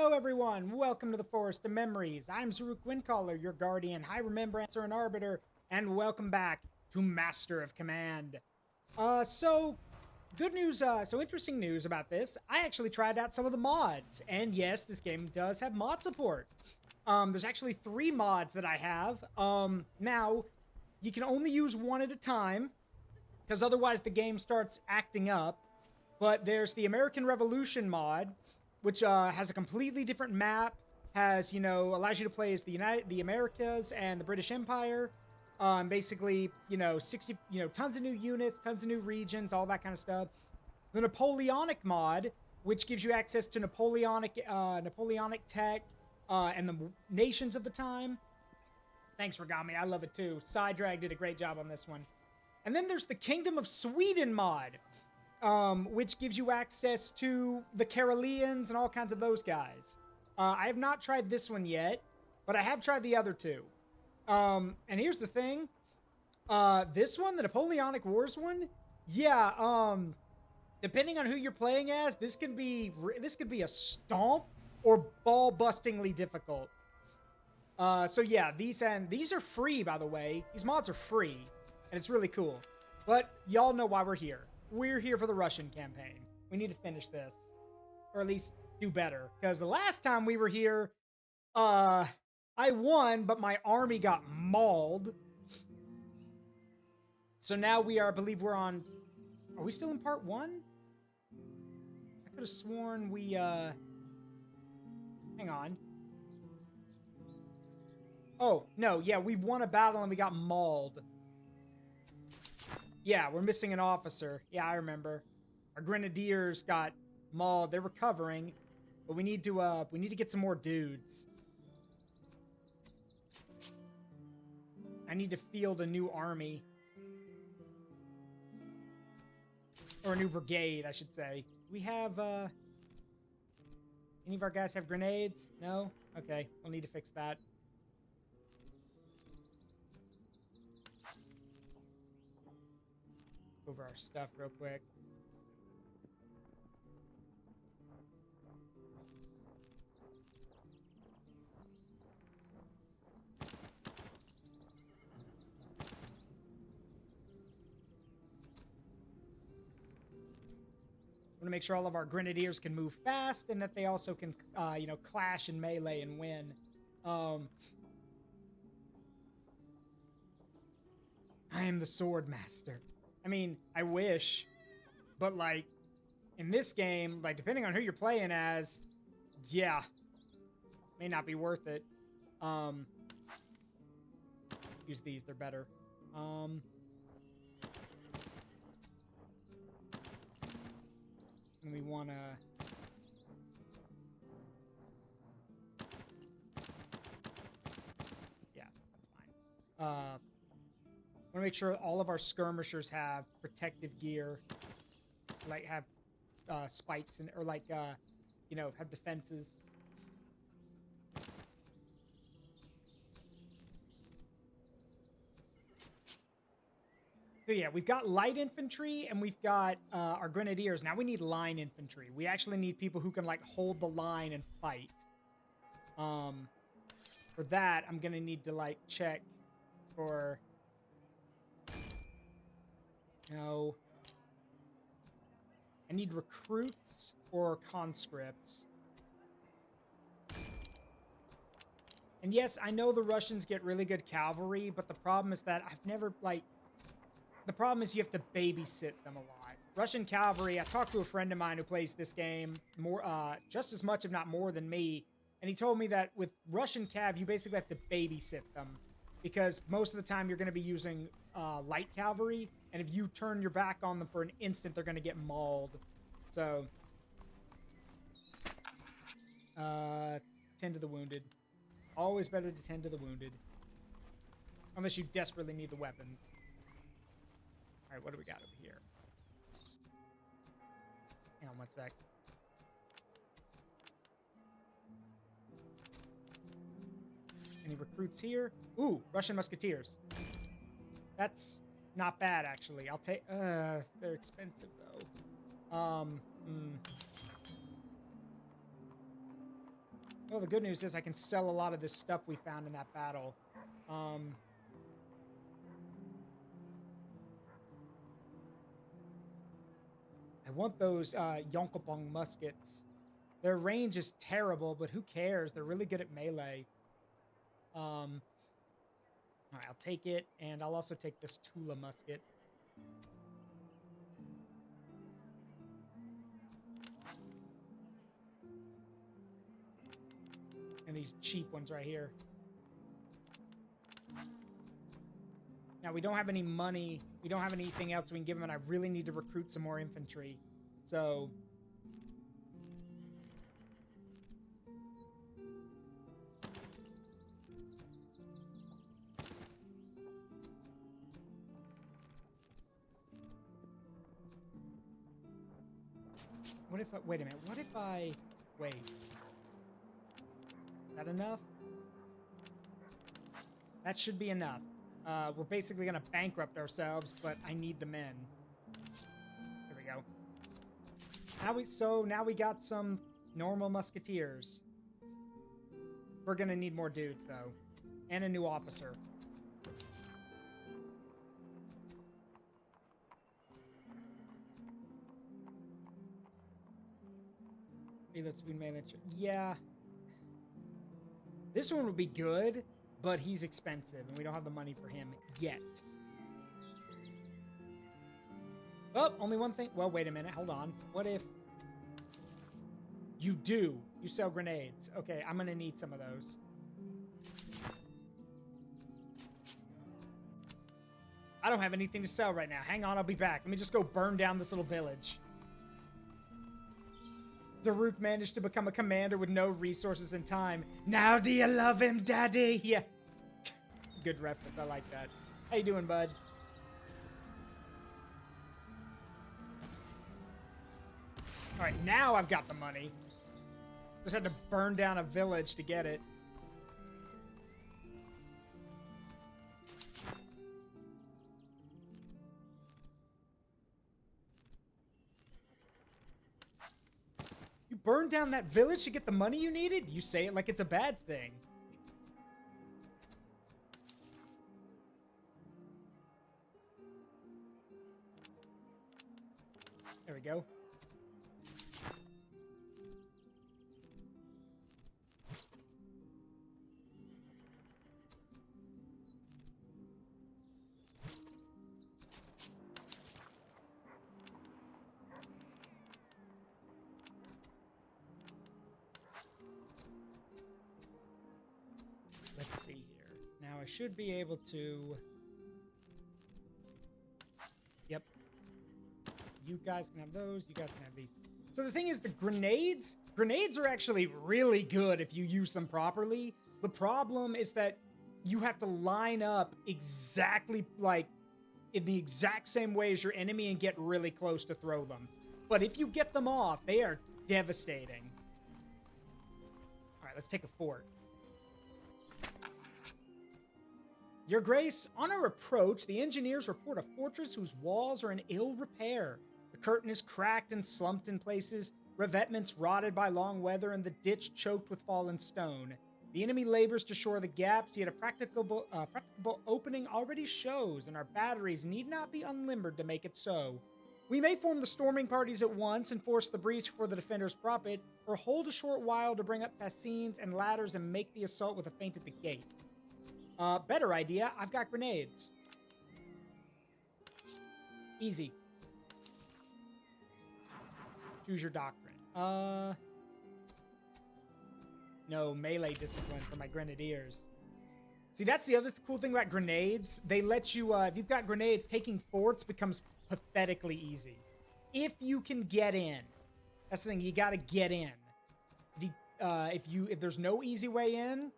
Hello everyone, welcome to the Forest of Memories. I'm Zaruk Windcaller, your guardian, high remembrancer, and arbiter, and welcome back to Master of Command. Good news, interesting news about this. I actually tried out some of the mods, and yes, this game does have mod support. There's actually 3 mods that I have. Now, you can only use one at a time, because otherwise the game starts acting up. But there's the American Revolution mod, which has a completely different map, allows you to play as the Americas and the British Empire. Basically, 60, tons of new units, tons of new regions, all that kind of stuff. The Napoleonic mod, which gives you access to Napoleonic tech and the nations of the time. Thanks, Ragami. I love it too. Sidedrag did a great job on this one. And then there's the Kingdom of Sweden mod, which gives you access to the Caroleans and all kinds of those guys. I have not tried this one yet, but I have tried the other 2. And here's the thing. This one, the Napoleonic Wars one, depending on who you're playing as, this could be a stomp or ball-bustingly difficult. These are free, by the way. These mods are free, and it's really cool. But y'all know why we're here. We're here for the Russian campaign. We need to finish this, or at least do better. Because the last time we were here, I won, but my army got mauled. So now I believe we're on... Are we still in part 1? I could have sworn we, Hang on. Oh, no, yeah, we won a battle and we got mauled. Yeah, we're missing an officer. Yeah, I remember. Our grenadiers got mauled. They're recovering, but we need to get some more dudes. I need to field a new army. Or a new brigade, I should say. We have, any of our guys have grenades? No? Okay, we'll need to fix that. Over our stuff real quick. I want to make sure all of our grenadiers can move fast and that they also can, clash in melee and win. I am the sword master. I mean, I wish, but like, in this game, like, depending on who you're playing as, yeah, may not be worth it. Use these, they're better. And we want to... Yeah, that's fine. Want to make sure all of our skirmishers have protective gear. Like, have spikes, and or like, have defenses. So yeah, we've got light infantry and we've got our grenadiers. Now we need line infantry. We actually need people who can like hold the line and fight. For that, I'm gonna need to like check for... No. I need recruits or conscripts. And yes, I know the Russians get really good cavalry, but the problem is that I've never, like... The problem is you have to babysit them a lot. Russian cavalry, I talked to a friend of mine who plays this game just as much, if not more than me, and he told me that with Russian cav, you basically have to babysit them because most of the time you're going to be using light cavalry, and if you turn your back on them for an instant, they're going to get mauled. So, tend to the wounded. Always better to tend to the wounded. Unless you desperately need the weapons. All right, what do we got over here? Hang on one sec. Any recruits here? Ooh, Russian musketeers. That's not bad, actually. I'll take... they're expensive, though. Well, the good news is I can sell a lot of this stuff we found in that battle. I want those Yonkopong muskets. Their range is terrible, but who cares? They're really good at melee. All right, I'll take it, and I'll also take this Tula musket. And these cheap ones right here. Now, we don't have any money. We don't have anything else we can give them, and I really need to recruit some more infantry. So... what if I... wait a minute. What if I... wait. Is that enough? That should be enough. We're basically going to bankrupt ourselves, but I need the men. There we go. Now we got some normal musketeers. We're going to need more dudes, though. And a new officer. Yeah. This one would be good, but he's expensive, and we don't have the money for him yet. Oh, only one thing. Well, wait a minute. Hold on. What if... you do? You sell grenades. Okay, I'm going to need some of those. I don't have anything to sell right now. Hang on, I'll be back. Let me just go burn down this little village. Daruk managed to become a commander with no resources and time. Now do you love him, daddy? Yeah. Good reference. I like that. How you doing, bud? All right, now I've got the money. Just had to burn down a village to get it. You burned down that village to get the money you needed? You say it like it's a bad thing. There we go. Let's see here. Now I should be able to... Yep. You guys can have those. You guys can have these. So the thing is, the grenades are actually really good if you use them properly. The problem is that you have to line up exactly like in the exact same way as your enemy and get really close to throw them. But if you get them off, they are devastating. All right, let's take the fort. Your Grace, on our approach, the engineers report a fortress whose walls are in ill repair. The curtain is cracked and slumped in places, revetments rotted by long weather, and the ditch choked with fallen stone. The enemy labors to shore the gaps, yet a practicable opening already shows, and our batteries need not be unlimbered to make it so. We may form the storming parties at once and force the breach before the defenders prop it, or hold a short while to bring up fascines and ladders and make the assault with a feint at the gate. Better idea, I've got grenades. Easy. Choose your doctrine. No, melee discipline for my grenadiers. See, that's the other cool thing about grenades. They let you, if you've got grenades, taking forts becomes pathetically easy. If you can get in. That's the thing, you gotta get in. If there's no easy way in,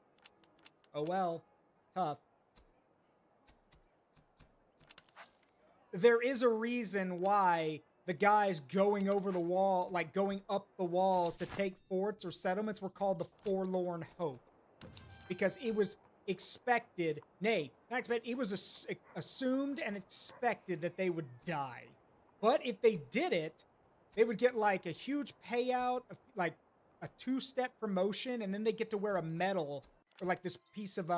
oh well. Tough. There is a reason why the guys going over the wall, like going up the walls to take forts or settlements, were called the Forlorn Hope. Because it was expected, nay, not expected, it was assumed and expected that they would die. But if they did it, they would get like a huge payout, like a 2-step promotion, and then they get to wear a medal or like this piece of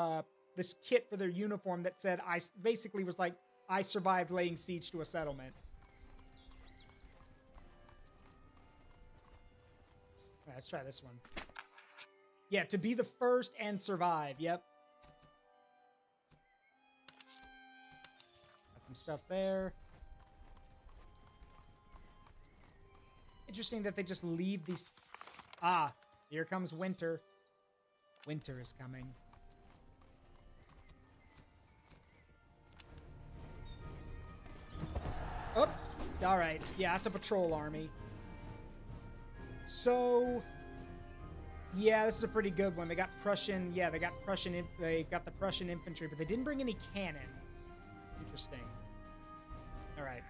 this kit for their uniform that said basically was like, I survived laying siege to a settlement. All right, let's try this one. Yeah, to be the first and survive. Yep. Got some stuff there. Interesting that they just leave these. Ah, here comes winter. Winter is coming. Oh, all right. Yeah, it's a patrol army. So, yeah, this is a pretty good one. They got Prussian. Yeah, they got Prussian. They got the Prussian infantry, but they didn't bring any cannons. Interesting. All right.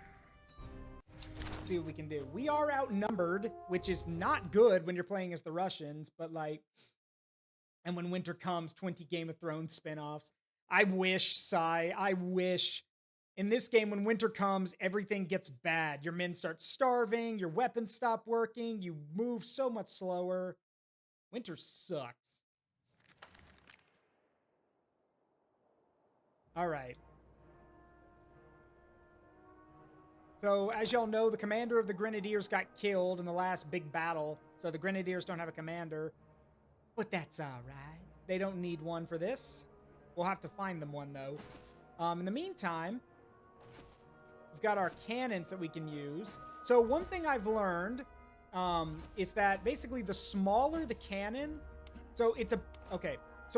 Let's see what we can do. We are outnumbered, which is not good when you're playing as the Russians, but like, and when winter comes, 20 Game of Thrones spinoffs. I wish, Sai. I wish. In this game, when winter comes, everything gets bad. Your men start starving, your weapons stop working, you move so much slower. Winter sucks. All right. So, as y'all know, the commander of the Grenadiers got killed in the last big battle, so the Grenadiers don't have a commander. But that's all right. They don't need one for this. We'll have to find them one, though. In the meantime, we've got our cannons that we can use. So one thing I've learned is that basically the smaller the cannon, so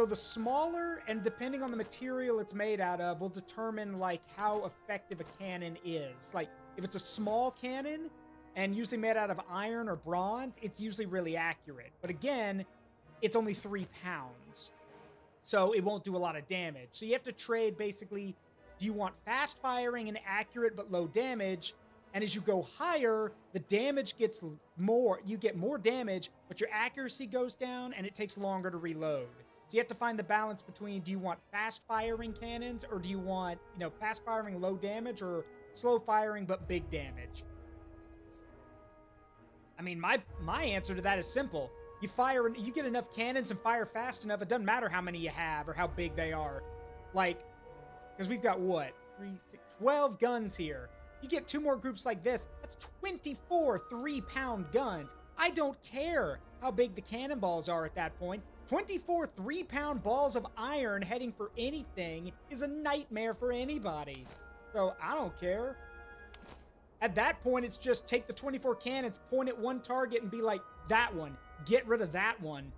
the smaller and depending on the material it's made out of will determine like how effective a cannon is. Like if it's a small cannon and usually made out of iron or bronze, it's usually really accurate. But again, it's only 3 pounds, so it won't do a lot of damage. So you have to trade basically, do you want fast firing and accurate but low damage? And as you go higher, the damage gets more. You get more damage, but your accuracy goes down and it takes longer to reload. So you have to find the balance between, do you want fast firing cannons or do you want, fast firing low damage or slow firing but big damage? I mean, my answer to that is simple. You get enough cannons and fire fast enough, it doesn't matter how many you have or how big they are. Like, because we've got what? 12 guns here. You get 2 more groups like this, that's 24 3-pound guns. I don't care how big the cannonballs are at that point. 24 3-pound balls of iron heading for anything is a nightmare for anybody. So I don't care. At that point, it's just take the 24 cannons, point at one target, and be like, that one. Get rid of that one.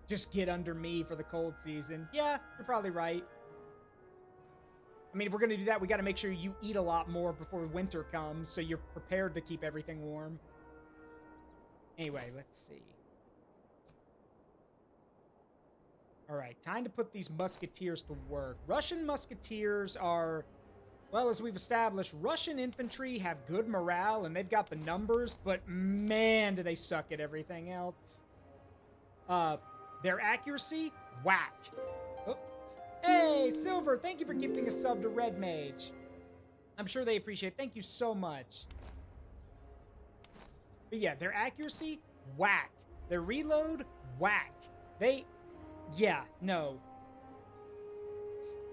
Just get under me for the cold season. Yeah, you're probably right. I mean, if we're going to do that, we got to make sure you eat a lot more before winter comes, so you're prepared to keep everything warm. Anyway, let's see. All right, time to put these musketeers to work. Russian musketeers are... Well, as we've established, Russian infantry have good morale, and they've got the numbers, but man, do they suck at everything else. Their accuracy, whack. Oh. Hey, Silver, thank you for gifting a sub to Red Mage. I'm sure they appreciate it. Thank you so much. But yeah, their accuracy, whack. Their reload, whack. Yeah, no.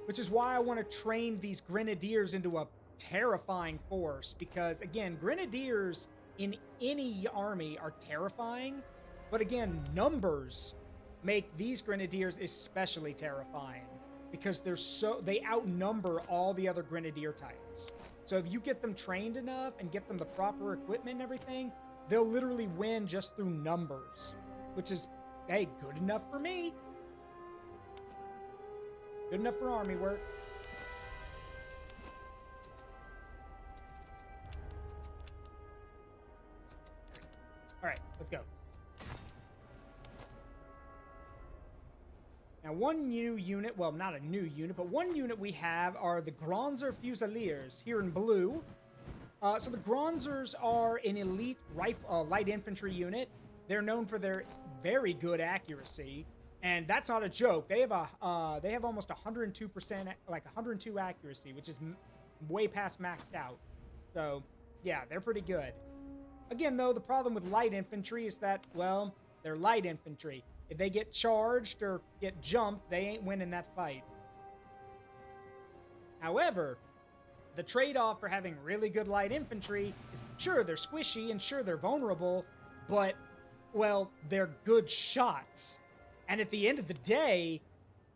Which is why I want to train these Grenadiers into a terrifying force. Because, again, Grenadiers in any army are terrifying. But again, numbers make these Grenadiers especially terrifying. Because they outnumber all the other Grenadier types. So if you get them trained enough and get them the proper equipment and everything, they'll literally win just through numbers. Which is, hey, good enough for me. Good enough for army work. All right, let's go. Now, one new unit, well, not a new unit, but one unit we have are the Gronzer Fusiliers here in blue. So the Gronzers are an elite light infantry unit. They're known for their very good accuracy. And that's not a joke. They have almost 102%, like 102 accuracy, which is way past maxed out. So, yeah, they're pretty good. Again, though, the problem with light infantry is that, well, they're light infantry. If they get charged or get jumped, they ain't winning that fight. However, the trade-off for having really good light infantry is, sure, they're squishy and sure, they're vulnerable, but, well, they're good shots. And at the end of the day,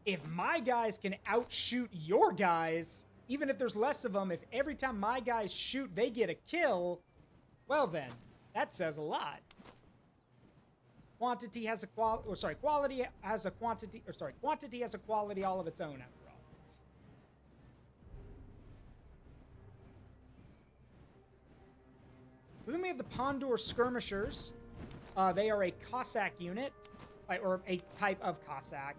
if my guys can outshoot your guys, even if there's less of them, if every time my guys shoot, they get a kill, well then, that says a lot. Quantity has a quality has a quantity, quantity has a quality all of its own, after all. Then we have the Pondor Skirmishers. They are a Cossack unit, or a type of Cossack.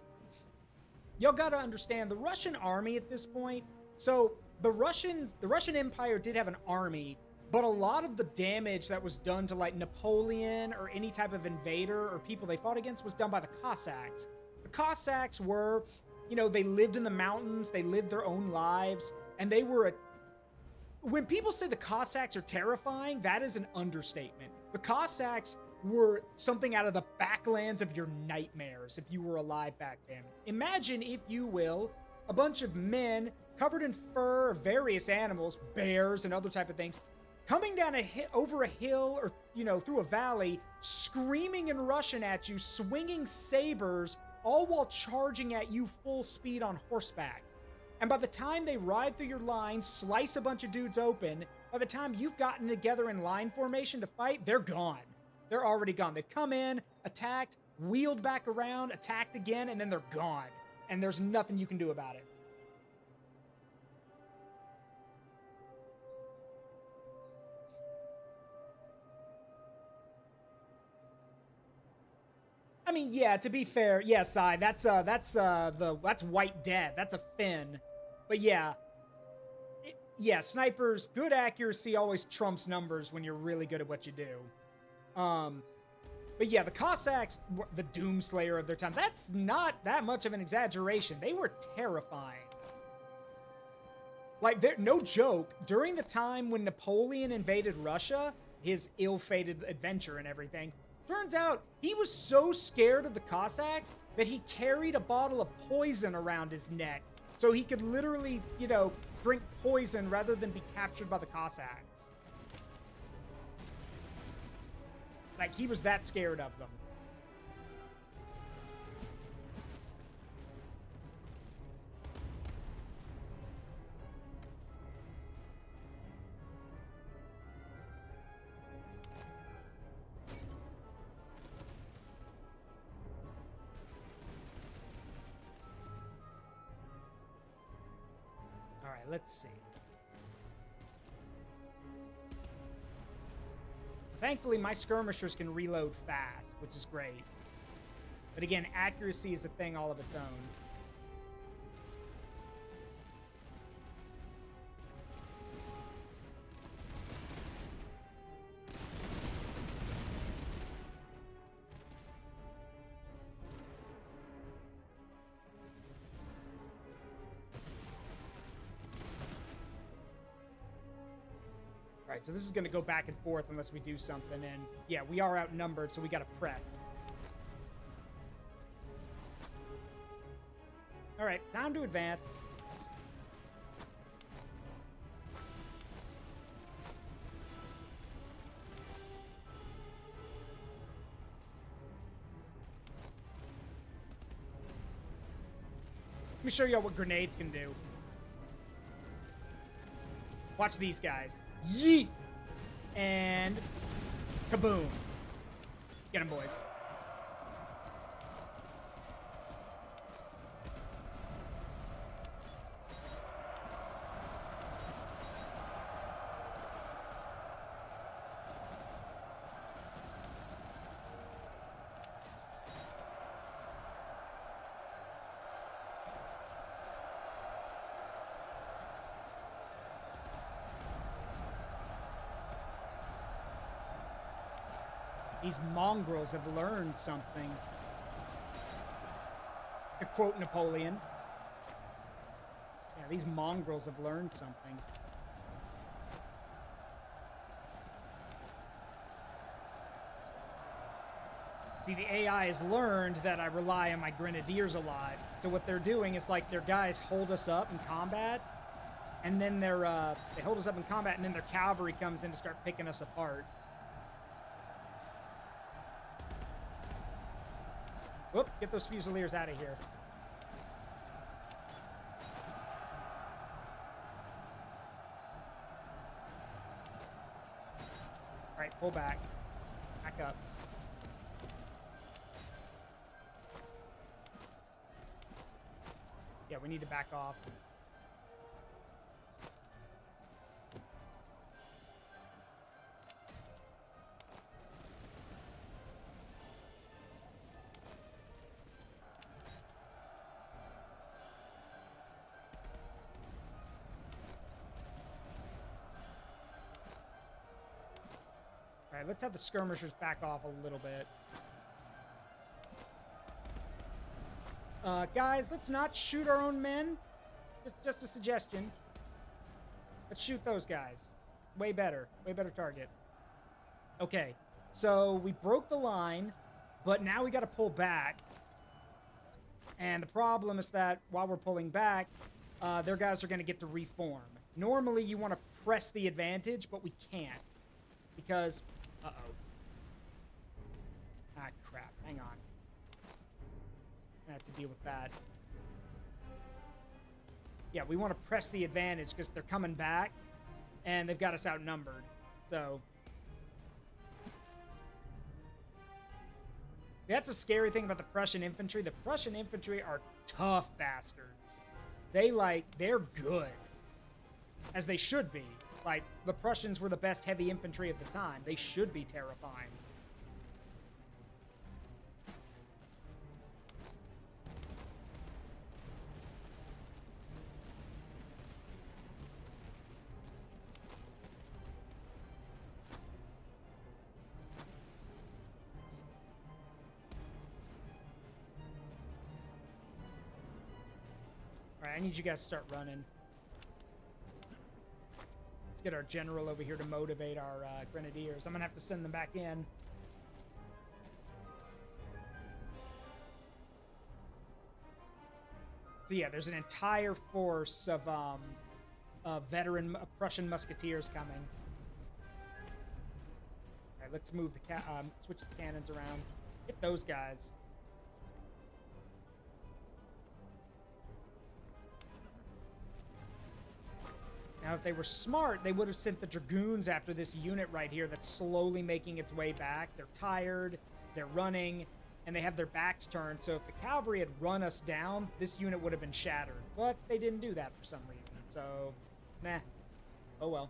Y'all gotta understand, the Russian army at this point, so the Russian Empire did have an army, but a lot of the damage that was done to, like, Napoleon or any type of invader or people they fought against was done by the Cossacks. The Cossacks were, you know, they lived in the mountains, they lived their own lives, and they were when people say the Cossacks are terrifying, that is an understatement. The Cossacks were something out of the backlands of your nightmares if you were alive back then. Imagine, if you will, a bunch of men covered in fur, various animals, bears and other type of things, coming down over a hill or, you know, through a valley, screaming in Russian at you, swinging sabers, all while charging at you full speed on horseback. And by the time they ride through your lines, slice a bunch of dudes open, by the time you've gotten together in line formation to fight, they're gone. They're already gone. They've come in, attacked, wheeled back around, attacked again, and then they're gone. And there's nothing you can do about it. I mean, yeah, to be fair, yeah, Sai, that's White Death. That's a Finn. But yeah, snipers, good accuracy always trumps numbers when you're really good at what you do. But yeah, the Cossacks, the Doomslayer of their time, that's not that much of an exaggeration. They were terrifying. Like, no joke, during the time when Napoleon invaded Russia, his ill-fated adventure and everything, turns out he was so scared of the Cossacks that he carried a bottle of poison around his neck so he could literally, you know, drink poison rather than be captured by the Cossacks. Like, he was that scared of them. All right, let's see. Thankfully, my skirmishers can reload fast, which is great. But again, accuracy is a thing all of its own. Alright, so this is going to go back and forth unless we do something, and yeah, we are outnumbered, so we got to press. Alright, time to advance. Let me show y'all what grenades can do. Watch these guys. Yeet! And kaboom. Get him, boys. These mongrels have learned something. To quote Napoleon. Yeah, these mongrels have learned something. See, the AI has learned that I rely on my grenadiers a lot. So what they're doing is like their guys hold us up in combat, and then they hold us up in combat, and then their cavalry comes in to start picking us apart. Whoop, get those Fusiliers out of here. All right, pull back. Back up. Yeah, we need to back off. All right, let's have the skirmishers back off a little bit. Guys, let's not shoot our own men. Just a suggestion. Let's shoot those guys. Way better. Way better target. Okay, so we broke the line, but now we got to pull back. And the problem is that while we're pulling back, their guys are going to get to reform. Normally, you want to press the advantage, but we can't. Because... Uh-oh. Ah, crap. Hang on. I have to deal with that. Yeah, we want to press the advantage because they're coming back and they've got us outnumbered. So that's a scary thing about the Prussian infantry. The Prussian infantry are tough bastards. They're good. As they should be. Like, the Prussians were the best heavy infantry at the time. They should be terrifying. Alright, I need you guys to start running. Let's get our general over here to motivate our grenadiers. I'm gonna have to send them back in. So yeah, there's an entire force of veteran Prussian musketeers coming. All right, let's move the switch the cannons around. Get those guys. Now, if they were smart, they would have sent the dragoons after this unit right here that's slowly making its way back. They're tired, they're running, and they have their backs turned. So if the cavalry had run us down, this unit would have been shattered. But they didn't do that for some reason. So, nah. Oh well.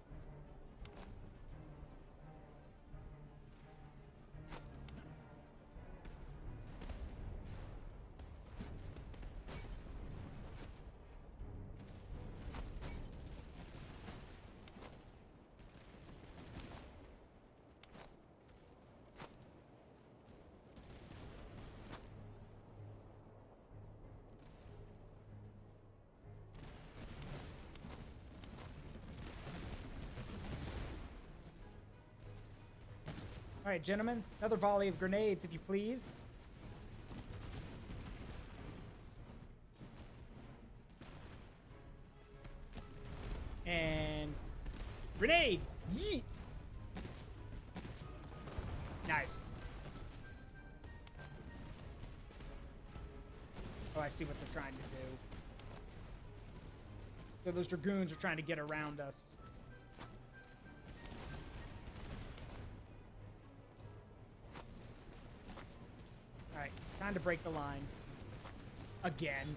All right, gentlemen, another volley of grenades, if you please. And grenade! Yeet! Nice. Oh, I see what they're trying to do. So those dragoons are trying to get around us. Alright, time to break the line. Again.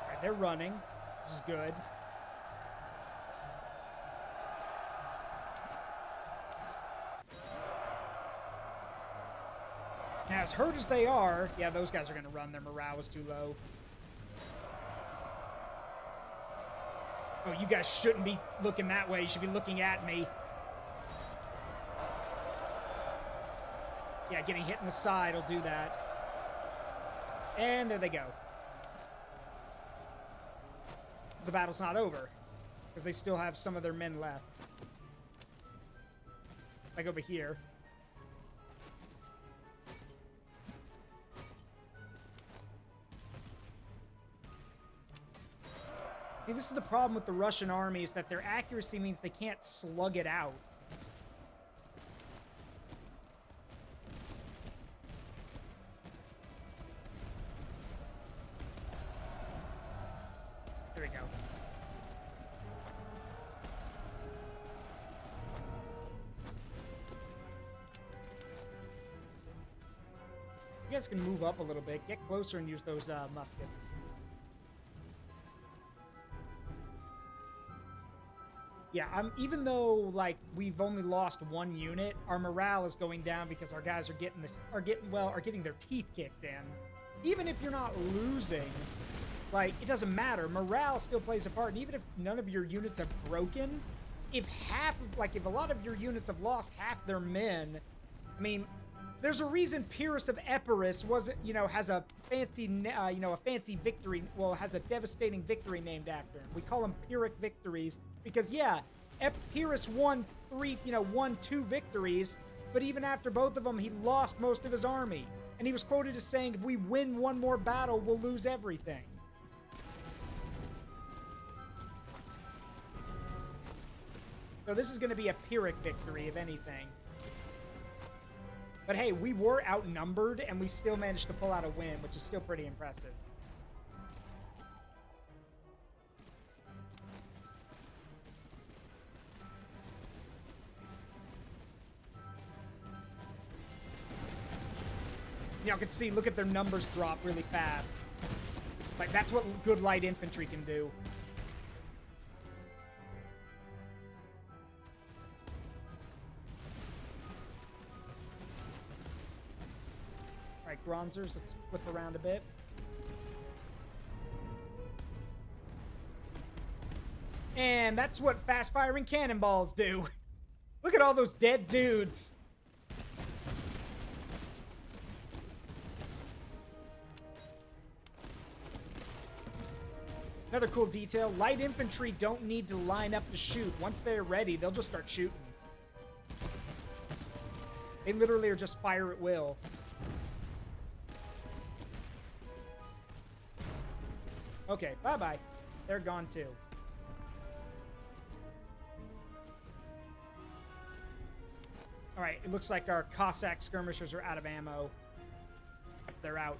Alright, they're running, which is good. Now, as hurt as they are, yeah, those guys are going to run. Their morale is too low. Oh, you guys shouldn't be looking that way. You should be looking at me. Yeah, getting hit in the side will do that. And there they go. The battle's not over, because they still have some of their men left. Like over here. See, this is the problem with the Russian army, is that their accuracy means they can't slug it out. There we go. You guys can move up a little bit, get closer and use those muskets. Yeah, even though like we've only lost one unit, our morale is going down because our guys are getting their teeth kicked in. Even if you're not losing, like it doesn't matter. Morale still plays a part, and even if none of your units are broken, if a lot of your units have lost half their men, I mean, there's a reason Pyrrhus of Epirus has a fancy, a fancy victory. Well, has a devastating victory named after him. We call them Pyrrhic victories because, yeah, Pyrrhus won 2 victories, but even after both of them, he lost most of his army. And he was quoted as saying, if we win one more battle, we'll lose everything. So this is going to be a Pyrrhic victory, if anything. But hey, we were outnumbered, and we still managed to pull out a win, which is still pretty impressive. Y'all can see, look at their numbers drop really fast. Like, that's what good light infantry can do. Alright, Bronzers, let's flip around a bit. And that's what fast-firing cannonballs do. Look at all those dead dudes. Another cool detail, light infantry don't need to line up to shoot. Once they're ready, they'll just start shooting. They literally are just fire at will. Okay, bye-bye. They're gone too. Alright, it looks like our Cossack skirmishers are out of ammo. They're out.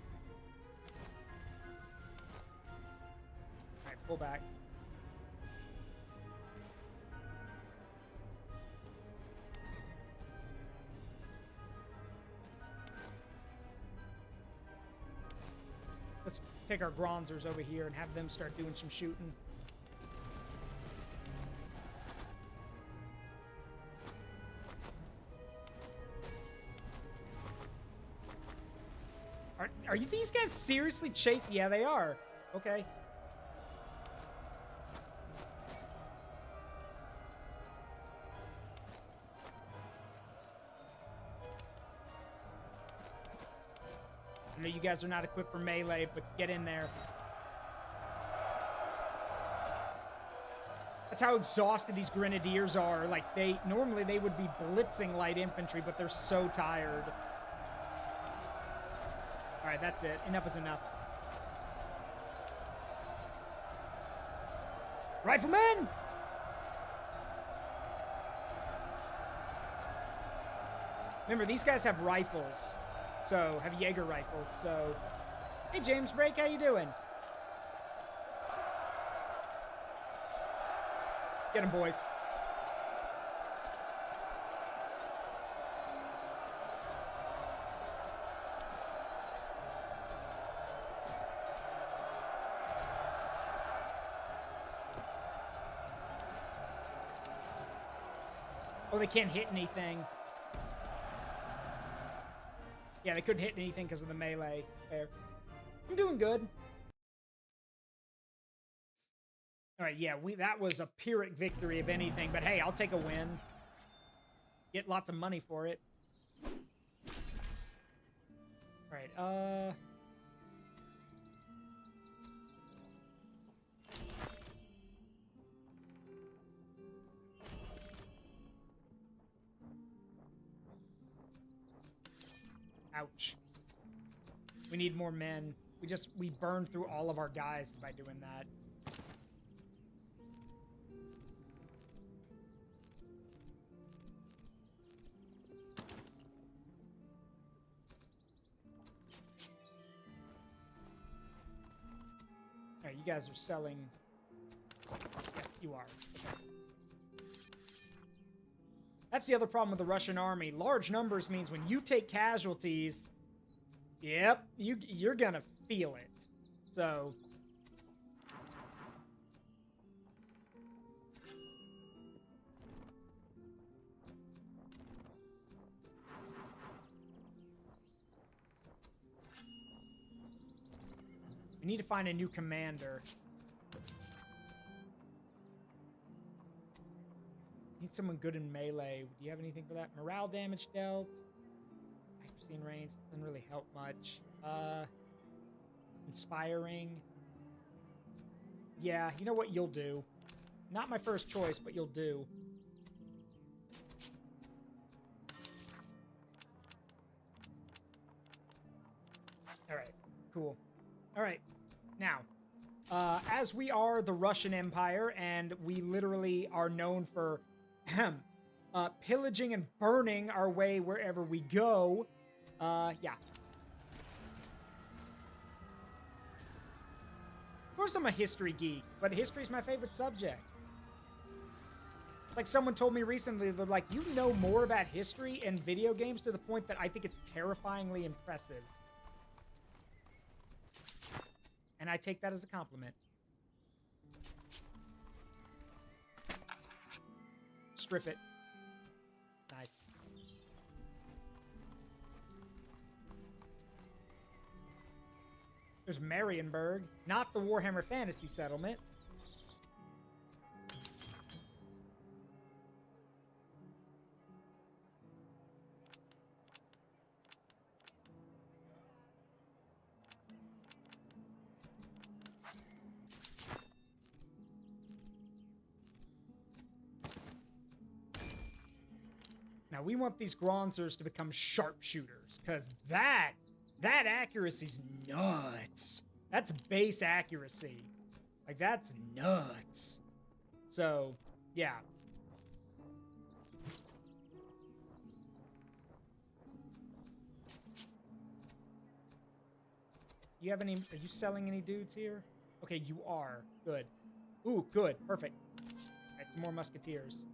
Alright, pull back. Let's take our Bronzers over here and have them start doing some shooting. Are you these guys seriously chasing? Yeah, they are. Okay. I know you guys are not equipped for melee, but get in there. That's how exhausted these grenadiers are. Like, normally they would be blitzing light infantry, but they're so tired. All right, that's it. Enough is enough. Riflemen! Remember, these guys have rifles. So, have Jaeger rifles. So, hey, James Brake, how you doing? Get him, boys. Oh, they can't hit anything. Yeah, they couldn't hit anything because of the melee. There. I'm doing good. All right, yeah, that was a Pyrrhic victory, if anything. But hey, I'll take a win. Get lots of money for it. All right, ouch. We need more men. We burned through all of our guys by doing that. All right, you guys are selling. Yeah, you are. Okay. That's the other problem with the Russian army. Large numbers means when you take casualties, yep, you're gonna feel it. So we need to find a new commander. Need someone good in melee. Do you have anything for that? Morale damage dealt. Accuracy and range doesn't really help much. Inspiring. Yeah, you know what? You'll do. Not my first choice, but you'll do. All right, cool. All right, now, as we are the Russian Empire, and we literally are known for pillaging and burning our way wherever we go, yeah. Of course I'm a history geek, but history's my favorite subject. Like someone told me recently, they're like, you know more about history and video games to the point that I think it's terrifyingly impressive. And I take that as a compliment. Strip it. Nice. There's Marienburg, not the Warhammer Fantasy Settlement. Now, we want these Gronzers to become sharpshooters, because that accuracy's nuts. That's base accuracy. Like, that's nuts. So, yeah. You have any... Are you selling any dudes here? Okay, you are. Good. Ooh, good. Perfect. All right, some more musketeers.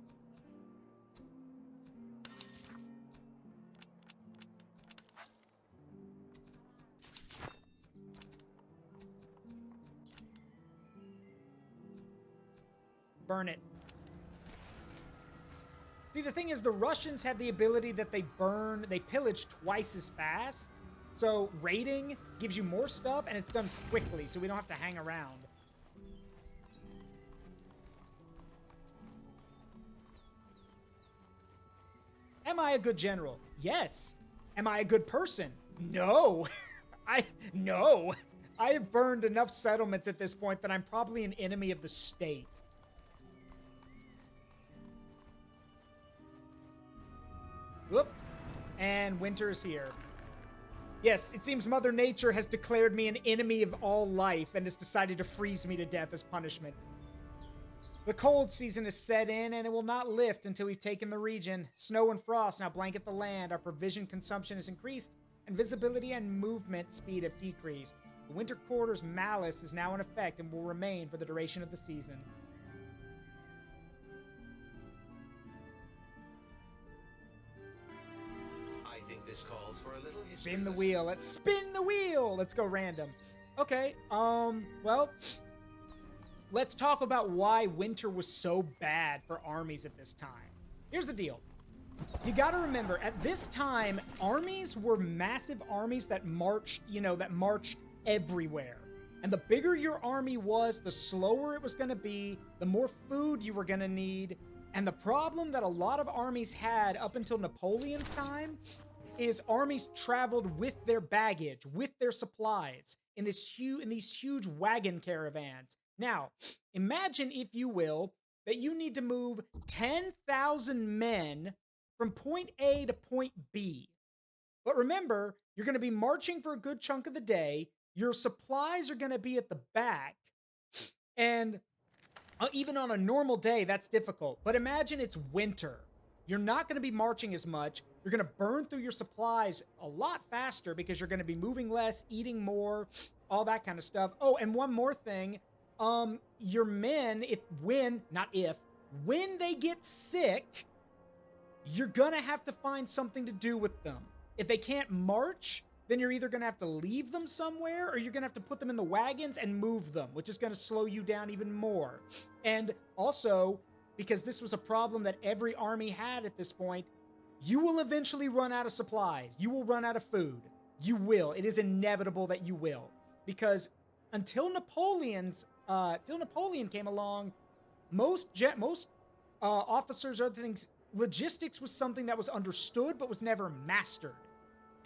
Burn it. See, the thing is, the Russians have the ability that they pillage twice as fast. So raiding gives you more stuff, and it's done quickly, so we don't have to hang around. Am I a good general? Yes. Am I a good person? No. No. I have burned enough settlements at this point that I'm probably an enemy of the state. Whoop. And winter is here. Yes, it seems Mother Nature has declared me an enemy of all life and has decided to freeze me to death as punishment. The cold season is set in, and it will not lift until we've taken the region. Snow and frost now blanket the land, our provision consumption has increased, and visibility and movement speed have decreased. The winter quarter's malice is now in effect and will remain for the duration of the season. This calls for a little history. Spin the wheel. Let's spin the wheel. Let's go random. Okay. Well, let's talk about why winter was so bad for armies at this time. Here's the deal. You got to remember, at this time, armies were massive armies that marched, that marched everywhere. And the bigger your army was, the slower it was going to be, the more food you were going to need. And the problem that a lot of armies had up until Napoleon's time is armies traveled with their baggage, with their supplies in these huge wagon caravans. Now, imagine, if you will, that you need to move 10,000 men from point A to point B. But remember, you're going to be marching for a good chunk of the day. Your supplies are going to be at the back. And even on a normal day, that's difficult. But imagine it's winter. You're not going to be marching as much. You're going to burn through your supplies a lot faster because you're going to be moving less, eating more, all that kind of stuff. Oh, and one more thing. Your men, when they get sick, you're going to have to find something to do with them. If they can't march, then you're either going to have to leave them somewhere, or you're going to have to put them in the wagons and move them, which is going to slow you down even more. And also, because this was a problem that every army had at this point, you will eventually run out of supplies. You will run out of food. You will. It is inevitable that you will. Because until Napoleon came along, most officers or other things, logistics was something that was understood but was never mastered.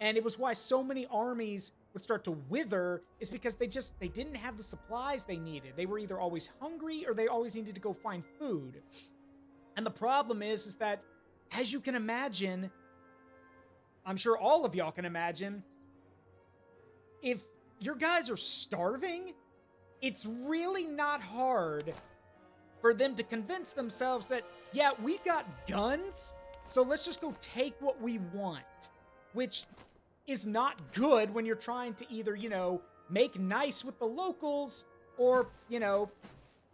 And it was why so many armies would start to wither, is because they didn't have the supplies they needed. They were either always hungry or they always needed to go find food. And the problem is that, as you can imagine, I'm sure all of y'all can imagine, if your guys are starving, it's really not hard for them to convince themselves that, yeah, we've got guns, so let's just go take what we want. Which is not good when you're trying to either, make nice with the locals or,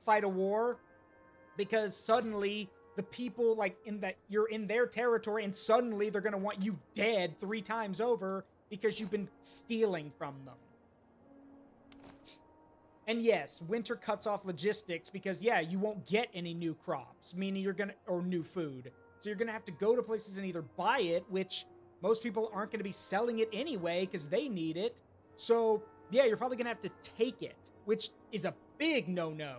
fight a war. Because suddenly the people you're in their territory, and suddenly they're going to want you dead 3 times over because you've been stealing from them. And yes, winter cuts off logistics because, yeah, you won't get any new crops, meaning or new food. So you're going to have to go to places and either buy it, which most people aren't going to be selling it anyway because they need it. So, yeah, you're probably going to have to take it, which is a big no-no.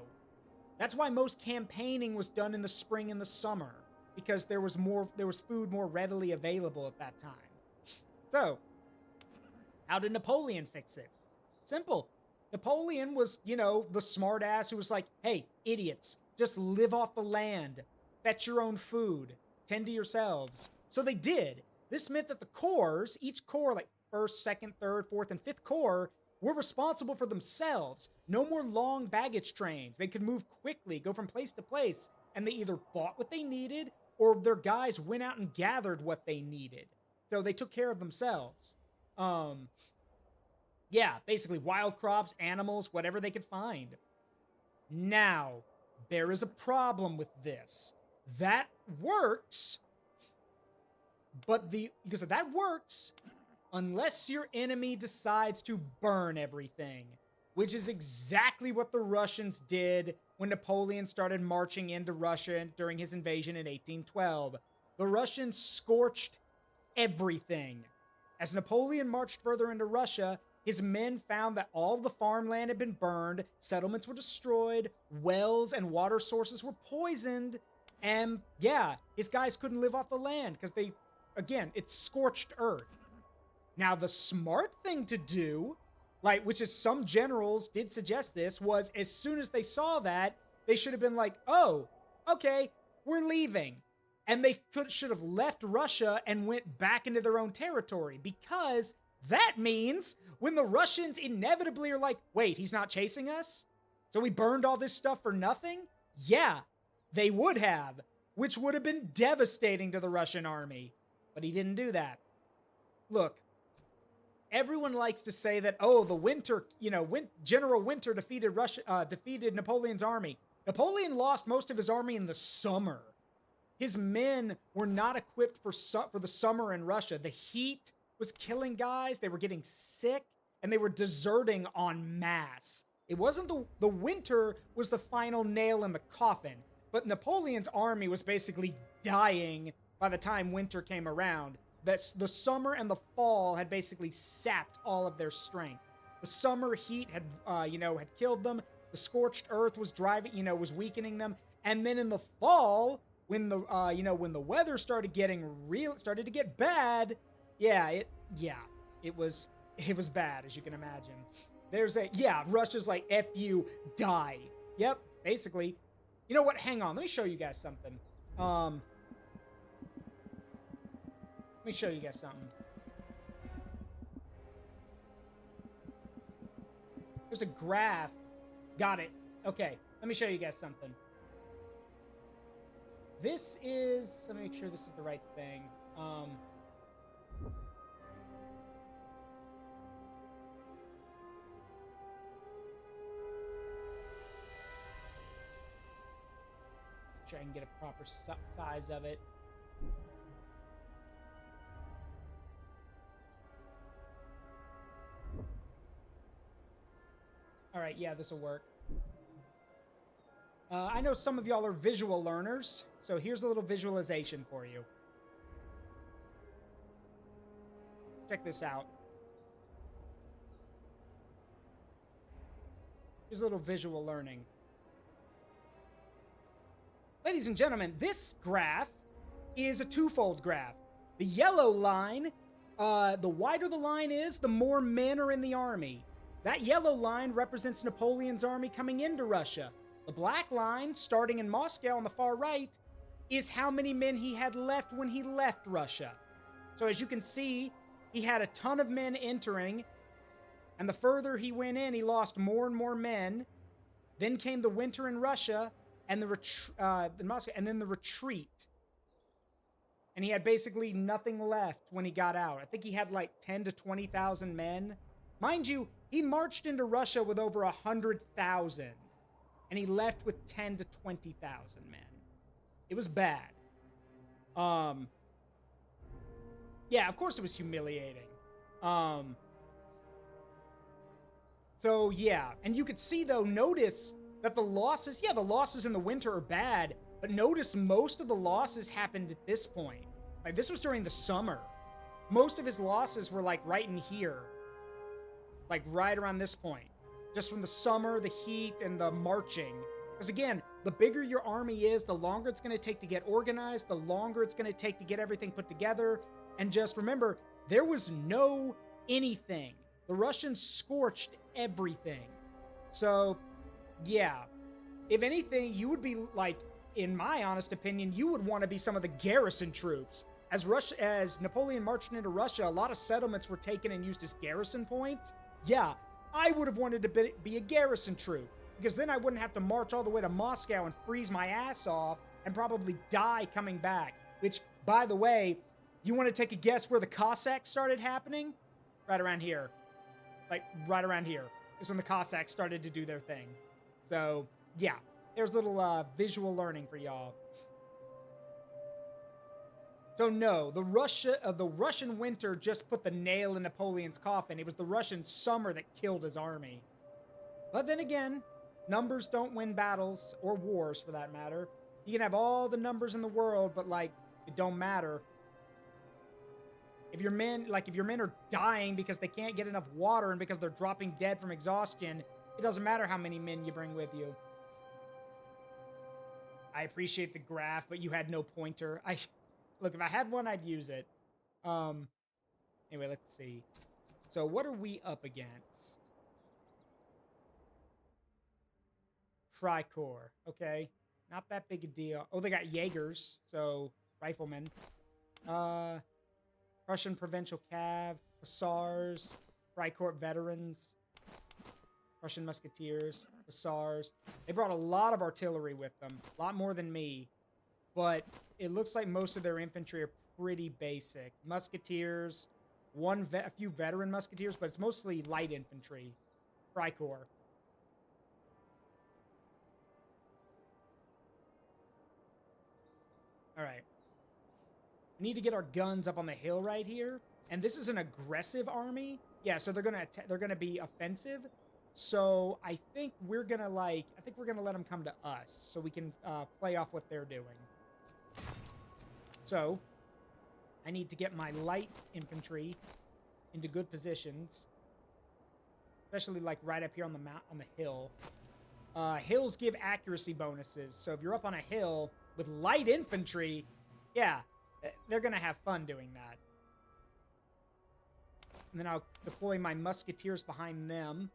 That's why most campaigning was done in the spring and the summer, because there was food more readily available at that time. So, how did Napoleon fix it? Simple. Napoleon was, the smartass who was like, hey, idiots, just live off the land, fetch your own food, tend to yourselves. So they did. This meant that the corps, each corps, like 1st, 2nd, 3rd, 4th, and 5th Corps, were responsible for themselves. No more long baggage trains. They could move quickly, go from place to place, and they either bought what they needed or their guys went out and gathered what they needed. So they took care of themselves. Yeah, basically wild crops, animals, whatever they could find. Now, there is a problem with this. That works, because that works unless your enemy decides to burn everything, which is exactly what the Russians did when Napoleon started marching into Russia during his invasion in 1812. The Russians scorched everything. As Napoleon marched further into Russia, his men found that all the farmland had been burned, settlements were destroyed, wells and water sources were poisoned, and yeah, his guys couldn't live off the land because it's scorched earth. Now, the smart thing to do, which is some generals did suggest this, was as soon as they saw that, they should have been like, oh, okay, we're leaving. And they should have left Russia and went back into their own territory, because that means when the Russians inevitably are like, wait, he's not chasing us? So we burned all this stuff for nothing? Yeah, they would have, which would have been devastating to the Russian army. But he didn't do that. Look, everyone likes to say that, oh, General Winter defeated Napoleon's army. Napoleon lost most of his army in the summer. His men were not equipped for the summer in Russia. The heat was killing guys. They were getting sick, and they were deserting en masse. It wasn't the winter was the final nail in the coffin, but Napoleon's army was basically dying by the time winter came around. The summer and the fall had basically sapped all of their strength. The summer heat had, had killed them. The scorched earth was driving, was weakening them. And then in the fall, when the, when the weather started started to get bad, it was bad, as you can imagine. Russia's like, F you, die. Yep, basically. You know what? Hang on. Let me show you guys something. Let me show you guys something. There's a graph. Got it. Okay, let me show you guys something. This is... Let me make sure this is the right thing. Sure I can get a proper size of it. All right, yeah, this will work. I know some of y'all are visual learners, so here's a little visualization for you. Check this out. Here's a little visual learning. Ladies and gentlemen, this graph is a twofold graph. The yellow line, the wider the line is, the more men are in the army. That yellow line represents Napoleon's army coming into Russia. The black line, starting in Moscow on the far right, is how many men he had left when he left Russia. So as you can see, he had a ton of men entering, and the further he went in, he lost more and more men. Then came the winter in Russia, and then the retreat. And he had basically nothing left when he got out. I think he had like 10 to 20,000 men. Mind you, he marched into Russia with over 100,000, and he left with 10 to 20,000 men. It was bad. Yeah, of course it was humiliating. So yeah, and you could see though, notice that the losses in the winter are bad, but notice most of the losses happened at this point. Like, this was during the summer. Most of his losses were like right in here. Like right around this point. Just from the summer, the heat, and the marching. Because again, the bigger your army is, the longer it's going to take to get organized, the longer it's going to take to get everything put together. And just remember, there was no anything. The Russians scorched everything. So, yeah. If anything, you would be like, in my honest opinion, you would want to be some of the garrison troops. As Napoleon marched into Russia, a lot of settlements were taken and used as garrison points. Yeah, I would have wanted to be a garrison troop, because then I wouldn't have to march all the way to Moscow and freeze my ass off and probably die coming back. Which, by the way, you want to take a guess where the Cossacks started happening? Right around here. Like, right around here is when the Cossacks started to do their thing. So, yeah, there's a little visual learning for y'all. So no, the Russian winter just put the nail in Napoleon's coffin. It was the Russian summer that killed his army. But then again, numbers don't win battles, or wars for that matter. You can have all the numbers in the world, but like, it don't matter. If your men are dying because they can't get enough water and because they're dropping dead from exhaustion, it doesn't matter how many men you bring with you. I appreciate the graph, but you had no pointer. Look, if I had one, I'd use it. Anyway, let's see. So what are we up against? Freikorps. Okay. Not that big a deal. Oh, they got Jaegers, so riflemen. Russian Provincial Cav, Hussars, Freikorps veterans, Russian Musketeers, Hussars. They brought a lot of artillery with them. A lot more than me. But it looks like most of their infantry are pretty basic. Musketeers, a few veteran musketeers, but it's mostly light infantry. Freikorps. All right. I need to get our guns up on the hill right here. And this is an aggressive army. Yeah, so they're gonna be offensive. So I think we're gonna let them come to us so we can play off what they're doing. So I need to get my light infantry into good positions. especially like right up here on the on the hill. Hills give accuracy bonuses, so if you're up on a hill with light infantry, yeah, they're gonna have fun doing that. And then I'll deploy my musketeers behind them.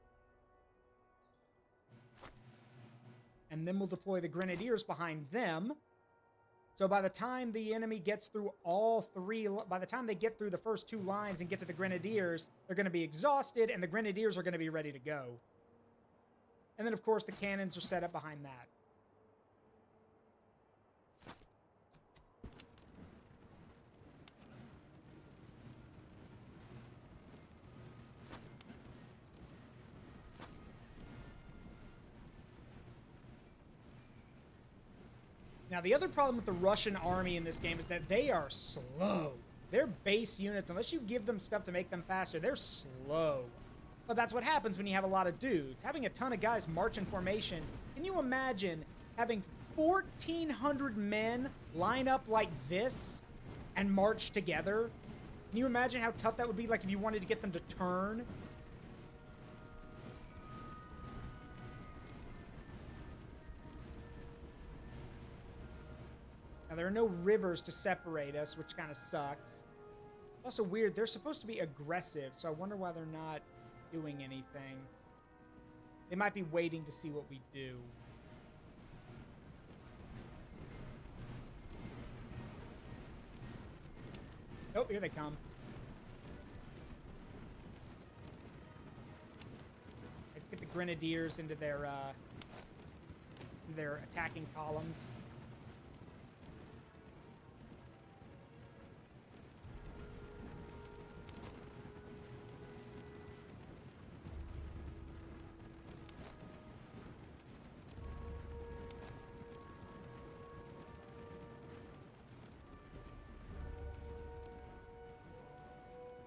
And then we'll deploy the grenadiers behind them. So by the time the enemy gets through all three, by the time they get through the first two lines and get to the grenadiers, they're going to be exhausted, and the grenadiers are going to be ready to go. And then, of course, the cannons are set up behind that. Now, the other problem with the Russian army in this game is that they are slow. Their base units, unless you give them stuff to make them faster, they're slow. But that's what happens when you have a lot of dudes. Having a ton of guys march in formation, can you imagine having 1,400 men line up like this and march together? Can you imagine how tough that would be, like, if you wanted to get them to turn? Now, there are no rivers to separate us, which kind of sucks. Also weird, they're supposed to be aggressive, so I wonder why they're not doing anything. They might be waiting to see what we do. Oh, here they come. Let's get the grenadiers into their attacking columns.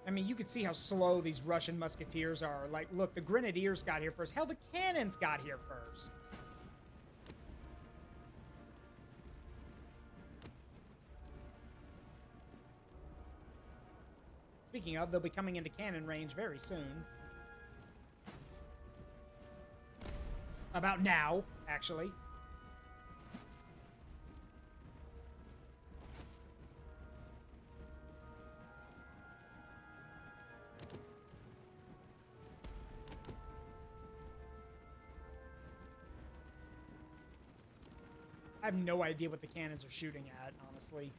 I mean, you could see how slow these Russian musketeers are. Like, look, the grenadiers got here first. Hell, the cannons got here first. Speaking of, they'll be coming into cannon range very soon. About now, actually. I have no idea what the cannons are shooting at, honestly.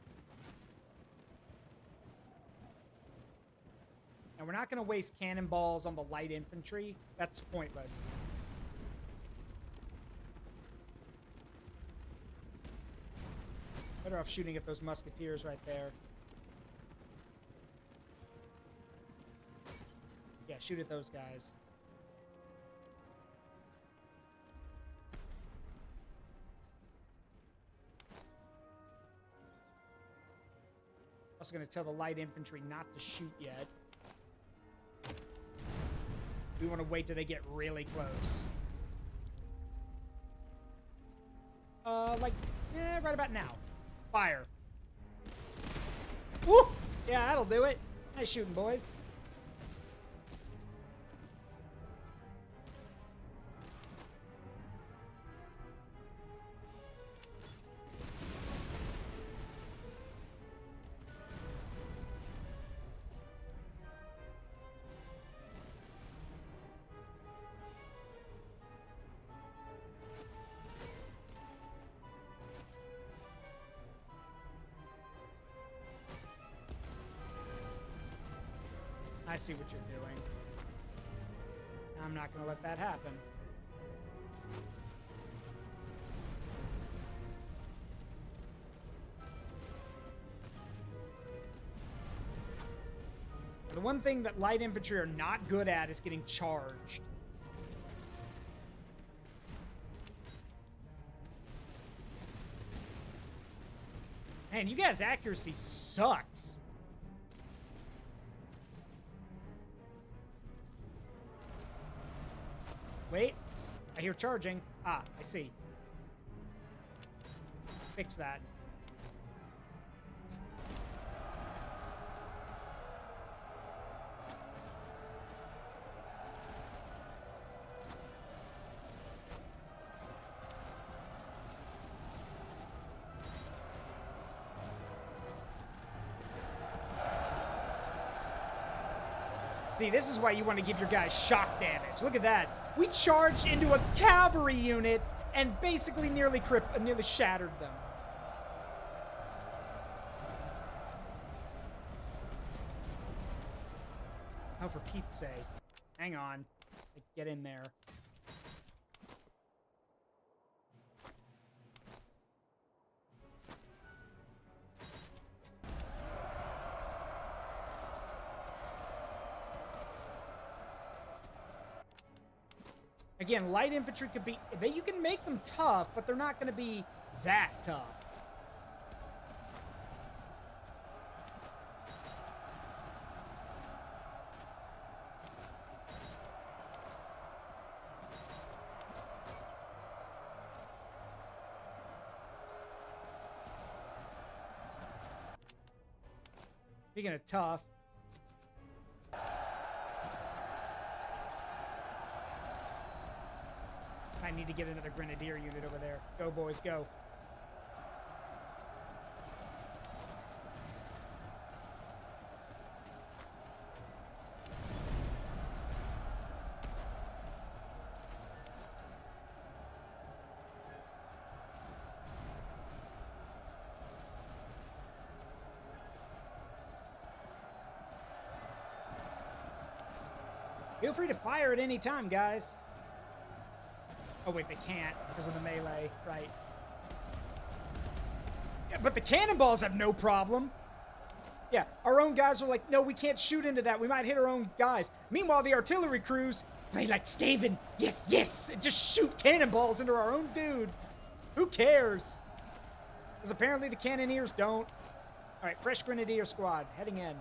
And we're not going to waste cannonballs on the light infantry. That's pointless. Better off shooting at those musketeers right there. Yeah, shoot at those guys. Also going to tell the light infantry not to shoot yet. We want to wait till they get really close. Right about now. Fire. Woo! Yeah, that'll do it. Nice shooting, boys. I see what you're doing. I'm not going to let that happen. The one thing that light infantry are not good at is getting charged. Man, you guys' accuracy sucks. Wait, I hear charging. Ah, I see. Fix that. See, this is why you want to give your guys shock damage. Look at that. We charged into a cavalry unit and basically nearly shattered them. Oh, for Pete's sake. Hang on. Get in there. Again, light infantry could be... you can make them tough, but they're not going to be that tough. Speaking of tough... I need to get another grenadier unit over there. Go, boys, go. Feel free to fire at any time, guys. Oh, wait, they can't because of the melee, right. Yeah, but the cannonballs have no problem. Yeah, our own guys are like, no, we can't shoot into that. We might hit our own guys. Meanwhile, the artillery crews play like Skaven. Yes, yes, and just shoot cannonballs into our own dudes. Who cares? Because apparently the cannoneers don't. All right, fresh grenadier squad heading in.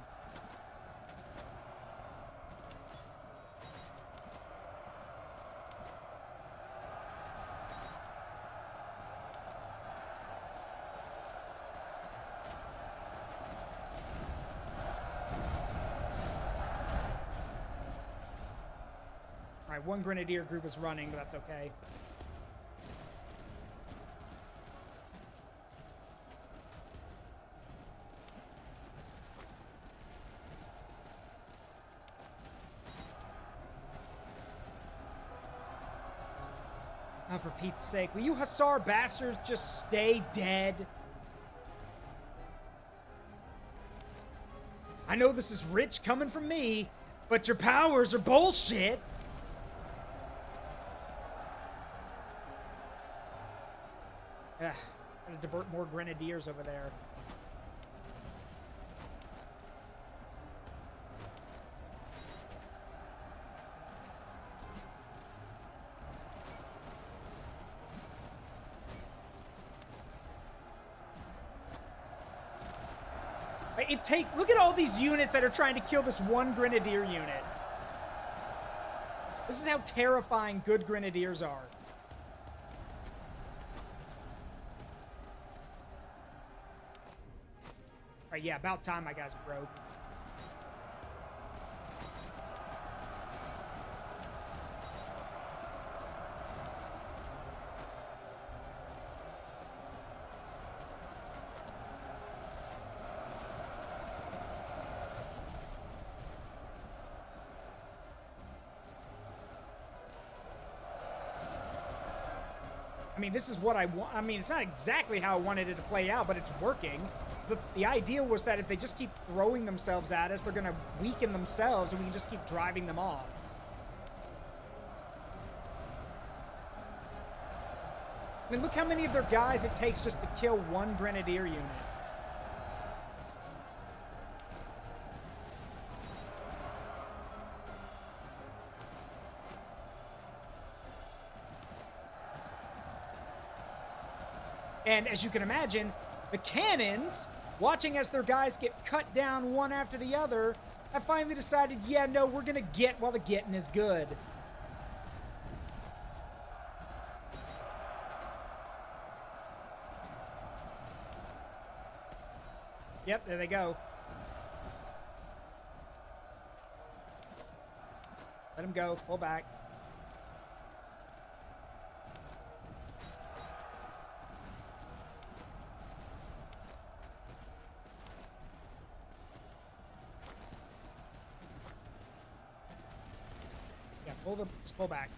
One grenadier group is running, but that's okay. Oh, for Pete's sake, will you hussar bastards just stay dead? I know this is rich coming from me, but your powers are bullshit. Ugh, gotta divert more grenadiers over there. Look at all these units that are trying to kill this one grenadier unit. This is how terrifying good grenadiers are. Alright, yeah, about time my guys broke. I mean, this is what I want. I mean, it's not exactly how I wanted it to play out, but it's working. The idea was that if they just keep throwing themselves at us, they're going to weaken themselves, and we can just keep driving them off. I mean, look how many of their guys it takes just to kill one grenadier unit. And as you can imagine, the cannons, watching as their guys get cut down one after the other, have finally decided, yeah, no, we're going to get while the getting is good. Yep, there they go. Let them go. Pull back. just pull back.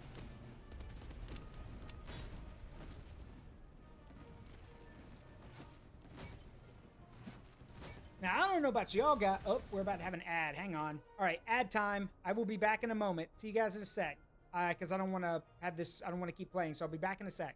Now, I don't know about y'all guys. Oh, we're about to have an ad. Hang on. All right, ad time. I will be back in a moment. See you guys in a sec. Because I don't want to have this. I don't want to keep playing, so I'll be back in a sec.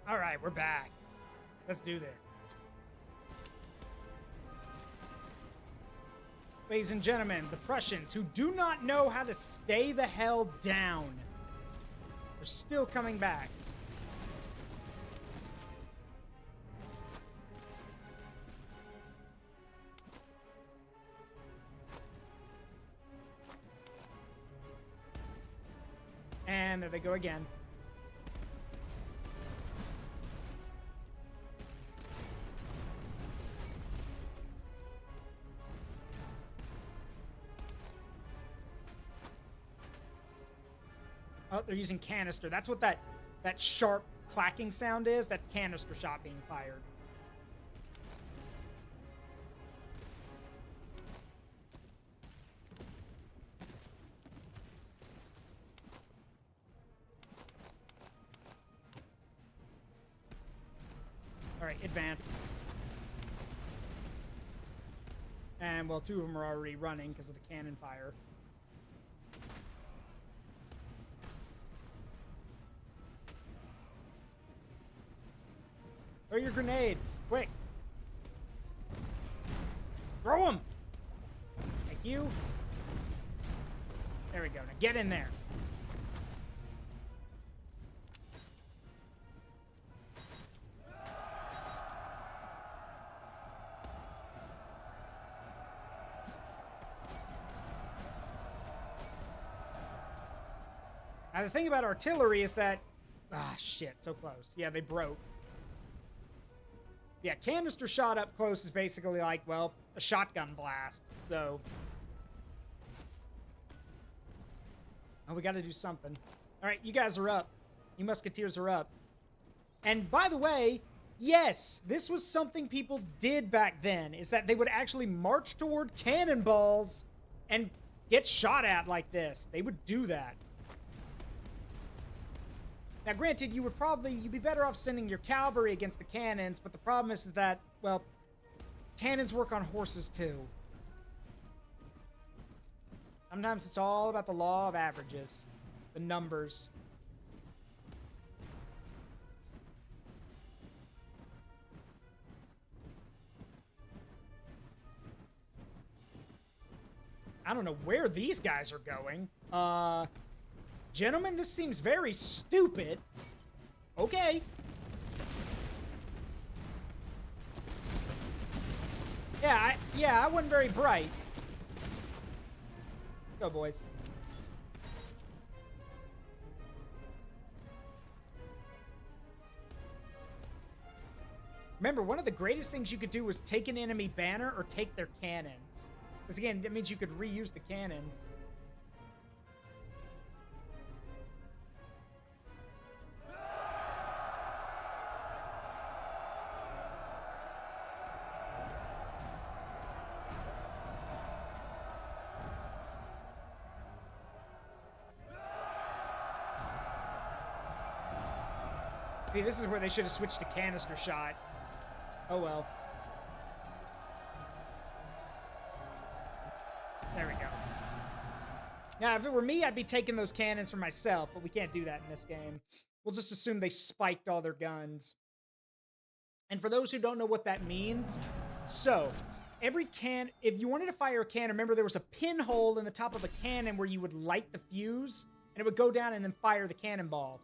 All right, we're back. Let's do this. Ladies and gentlemen, the Prussians, who do not know how to stay the hell down, are still coming back. And there they go again. Oh, they're using canister. That's what that sharp clacking sound is. That's canister shot being fired. right, advance. And, well, 2 of them are already running because of the cannon fire. Throw your grenades, quick. Throw them. Thank you. There we go. Now get in there. Now, the thing about artillery is that... Ah, shit, so close. Yeah, they broke. Yeah, canister shot up close is basically like, well, a shotgun blast. So... Oh, we gotta do something. Alright, you guys are up. You musketeers are up. And by the way, yes, this was something people did back then, is that they would actually march toward cannonballs and get shot at like this. They would do that. Now, granted, you'd be better off sending your cavalry against the cannons, but the problem is that, well, cannons work on horses too. Sometimes it's all about the law of averages, the numbers. I don't know where these guys are going. Gentlemen, this seems very stupid. Okay. Yeah, I wasn't very bright. Go, boys. Remember, one of the greatest things you could do was take an enemy banner or take their cannons. Because again, that means you could reuse the cannons. See, this is where they should have switched to canister shot. Oh well. There we go. Now, if it were me, I'd be taking those cannons for myself, but we can't do that in this game. We'll just assume they spiked all their guns. And for those who don't know what that means, so if you wanted to fire a cannon, remember there was a pinhole in the top of a cannon where you would light the fuse, and it would go down and then fire the cannonball.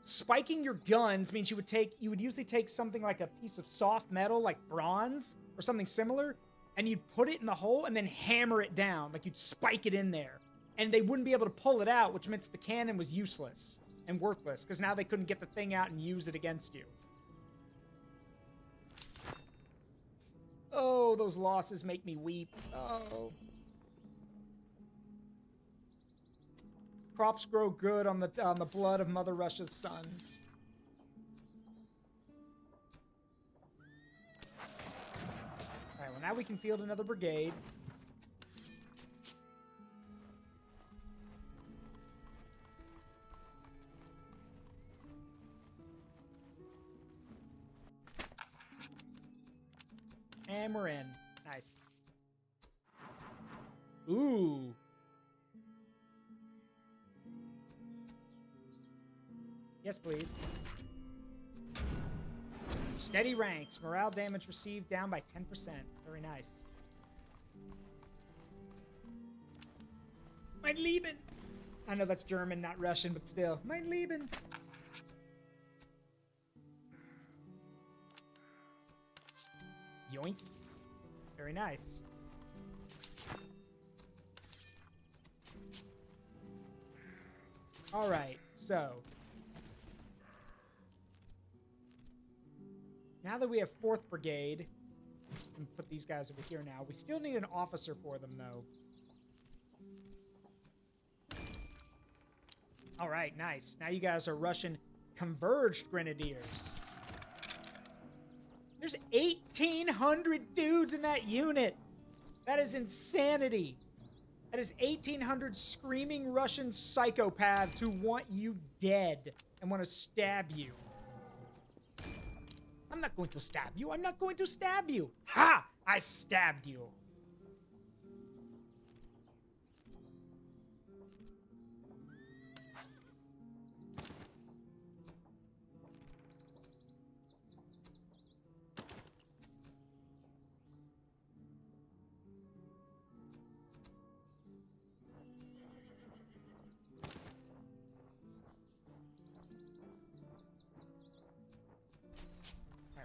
Spiking your guns means you would usually take something like a piece of soft metal, like bronze or something similar, and you'd put it in the hole and then hammer it down, like you'd spike it in there. And they wouldn't be able to pull it out, which meant the cannon was useless and worthless, because now they couldn't get the thing out and use it against you. Oh, those losses make me weep. Oh. Crops grow good on the blood of Mother Russia's sons. Alright, well now we can field another brigade. And we're in. Nice. Ooh. Yes, please. Steady ranks. Morale damage received down by 10%. Very nice. Mein Lieben! I know that's German, not Russian, but still. Mein Lieben! Yoink. Very nice. Alright, so... now that we have 4th Brigade, and put these guys over here now, we still need an officer for them, though. All right, nice. Now you guys are Russian converged grenadiers. There's 1,800 dudes in that unit. That is insanity. That is 1,800 screaming Russian psychopaths who want you dead and want to stab you. I'm not going to stab you. I'm not going to stab you. Ha! I stabbed you.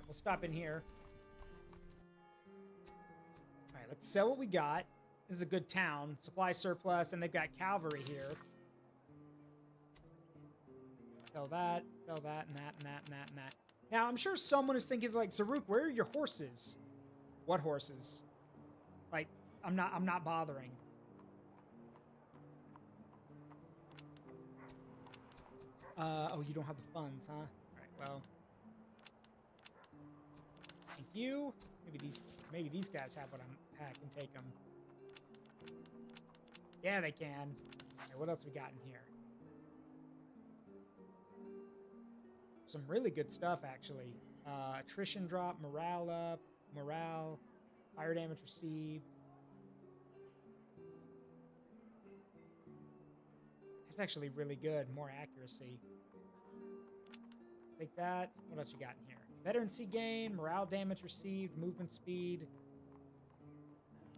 We'll stop in here. All right, let's sell what we got. This is a good town. Supply surplus, and they've got cavalry here. Sell that, and that, and that, and that, and that. Now, I'm sure someone is thinking, like, Zaruk, where are your horses? What horses? Like, I'm not bothering. Oh, you don't have the funds, huh? All right, well. Thank you. Maybe these guys have what I can take them. Yeah, they can. Okay, what else we got in here? Some really good stuff, actually. Attrition drop, morale up, fire damage received. That's actually really good. More accuracy. Take that. What else you got in here? Veterancy gain, morale damage received, movement speed.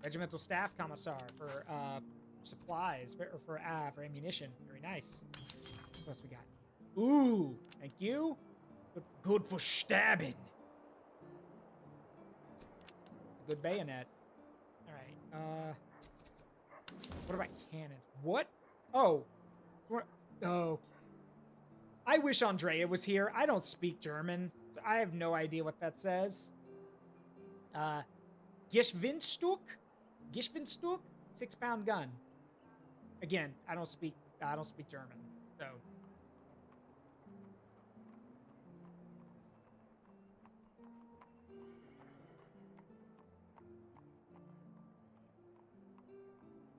Regimental staff commissar for supplies, or for ammunition. Very nice. What else we got? Ooh, thank you. Good for stabbing. Good bayonet. All right. What about cannon? What? Oh. Oh. I wish Andrea was here. I don't speak German, so I have no idea what that says. Geschwindstück? 6-pound gun. Again, I don't speak German, so.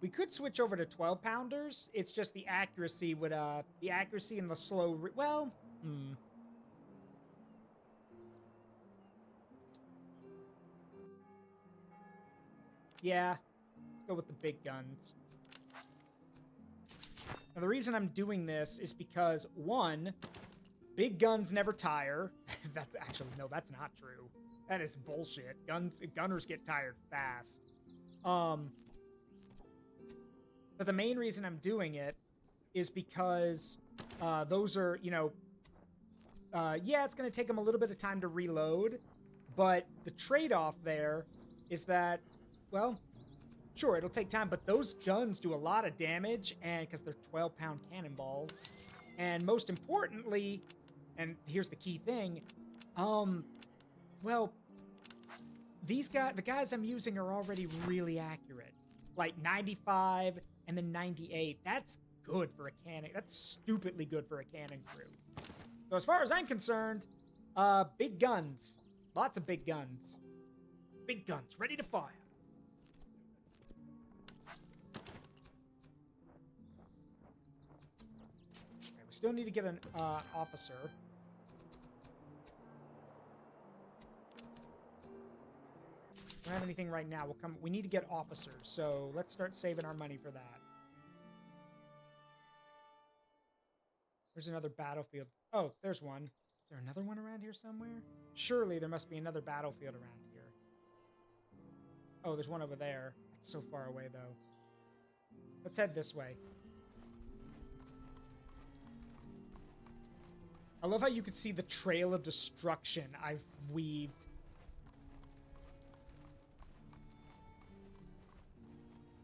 We could switch over to 12-pounders. It's just the accuracy would, the accuracy and the slow, Yeah, let's go with the big guns. Now, the reason I'm doing this is because, one, big guns never tire. That's actually, no, that's not true. That is bullshit. Gunners get tired fast. But the main reason I'm doing it is because those are, yeah, it's going to take them a little bit of time to reload, but the trade-off there is that, well, sure, it'll take time, but those guns do a lot of damage, and because they're 12-pound cannonballs, and most importantly, and here's the key thing, well, the guys I'm using are already really accurate, like 95 and then 98. That's good for a cannon. That's stupidly good for a cannon crew. So as far as I'm concerned, big guns. Lots of big guns. Big guns, ready to fire. Okay, we still need to get an officer. Don't have anything right now. We need to get officers, so let's start saving our money for that. There's another battlefield. Oh, there's one. Is there another one around here somewhere? Surely there must be another battlefield around here. Oh, there's one over there. It's so far away, though. Let's head this way. I love how you can see the trail of destruction I've weaved.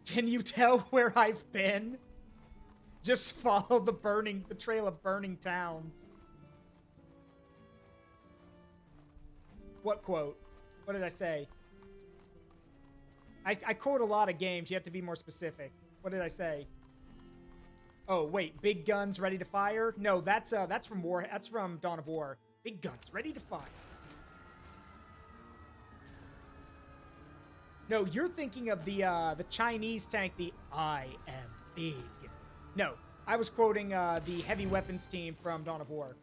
Can you tell where I've been? Just follow the trail of burning towns. What quote? What did I say? I quote a lot of games. You have to be more specific. What did I say? Oh, wait. Big guns ready to fire? No, that's from War. That's from Dawn of War. Big guns ready to fire. No, you're thinking of the Chinese tank, the I am big. No, I was quoting the heavy weapons team from Dawn of War.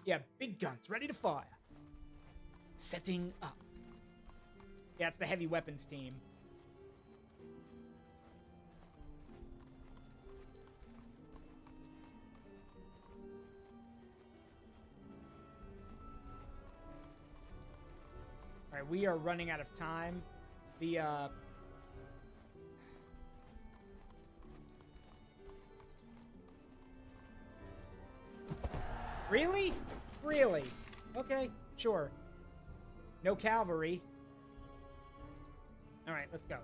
Yeah, big guns ready to fire. Setting up. Yeah, it's the heavy weapons team. All right, we are running out of time. The Really? Really? Okay, sure. No cavalry. All right, let's go.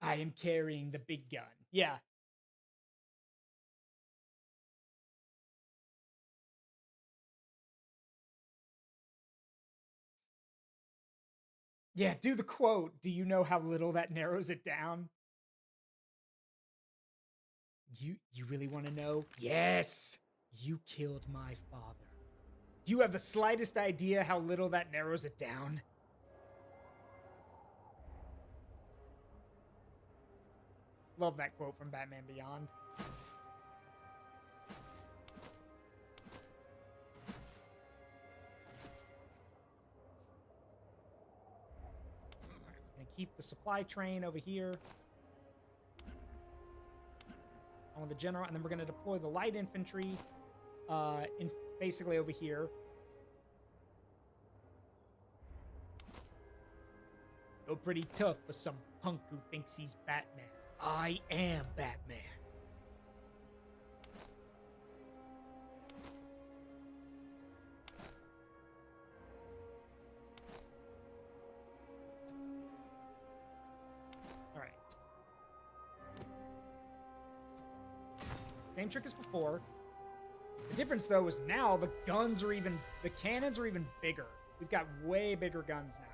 I am carrying the big gun. Yeah. Yeah, do the quote. Do you know how little that narrows it down? You really want to know? Yes. You killed my father. Do you have the slightest idea how little that narrows it down? Love that quote from Batman Beyond. Gonna keep the supply train over here. On the general, and then we're gonna deploy the light infantry in basically over here. Go pretty tough for some punk who thinks he's Batman. I am Batman. All right. Same trick as before. The difference, though, is now the cannons are even bigger. We've got way bigger guns now.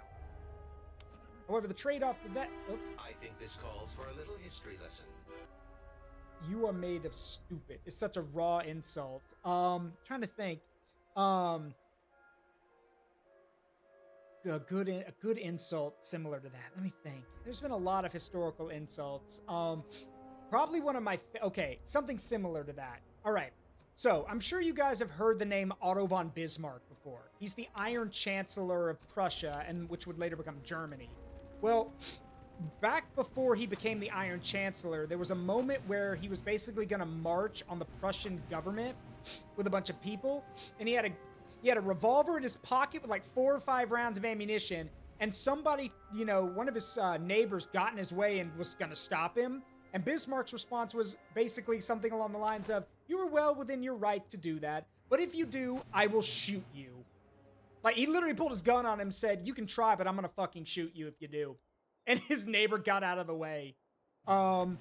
However, the trade-off to that... Oh, I think this calls for a little history lesson. you are made of stupid. It's such a raw insult. Trying to think. A good insult similar to that. Let me think. There's been a lot of historical insults. Probably one of my... Okay, something similar to that. All right. So, I'm sure you guys have heard the name Otto von Bismarck before. He's the Iron Chancellor of Prussia, and which would later become Germany. Well, back before he became the Iron Chancellor, there was a moment where he was basically going to march on the Prussian government with a bunch of people, and he had a revolver in his pocket with like 4 or 5 rounds of ammunition, and somebody, you know, one of his neighbors got in his way and was going to stop him. And Bismarck's response was basically something along the lines of, "You are well within your right to do that, but if you do, I will shoot you." Like, he literally pulled his gun on him and said, "You can try, but I'm gonna fucking shoot you if you do." And his neighbor got out of the way. Another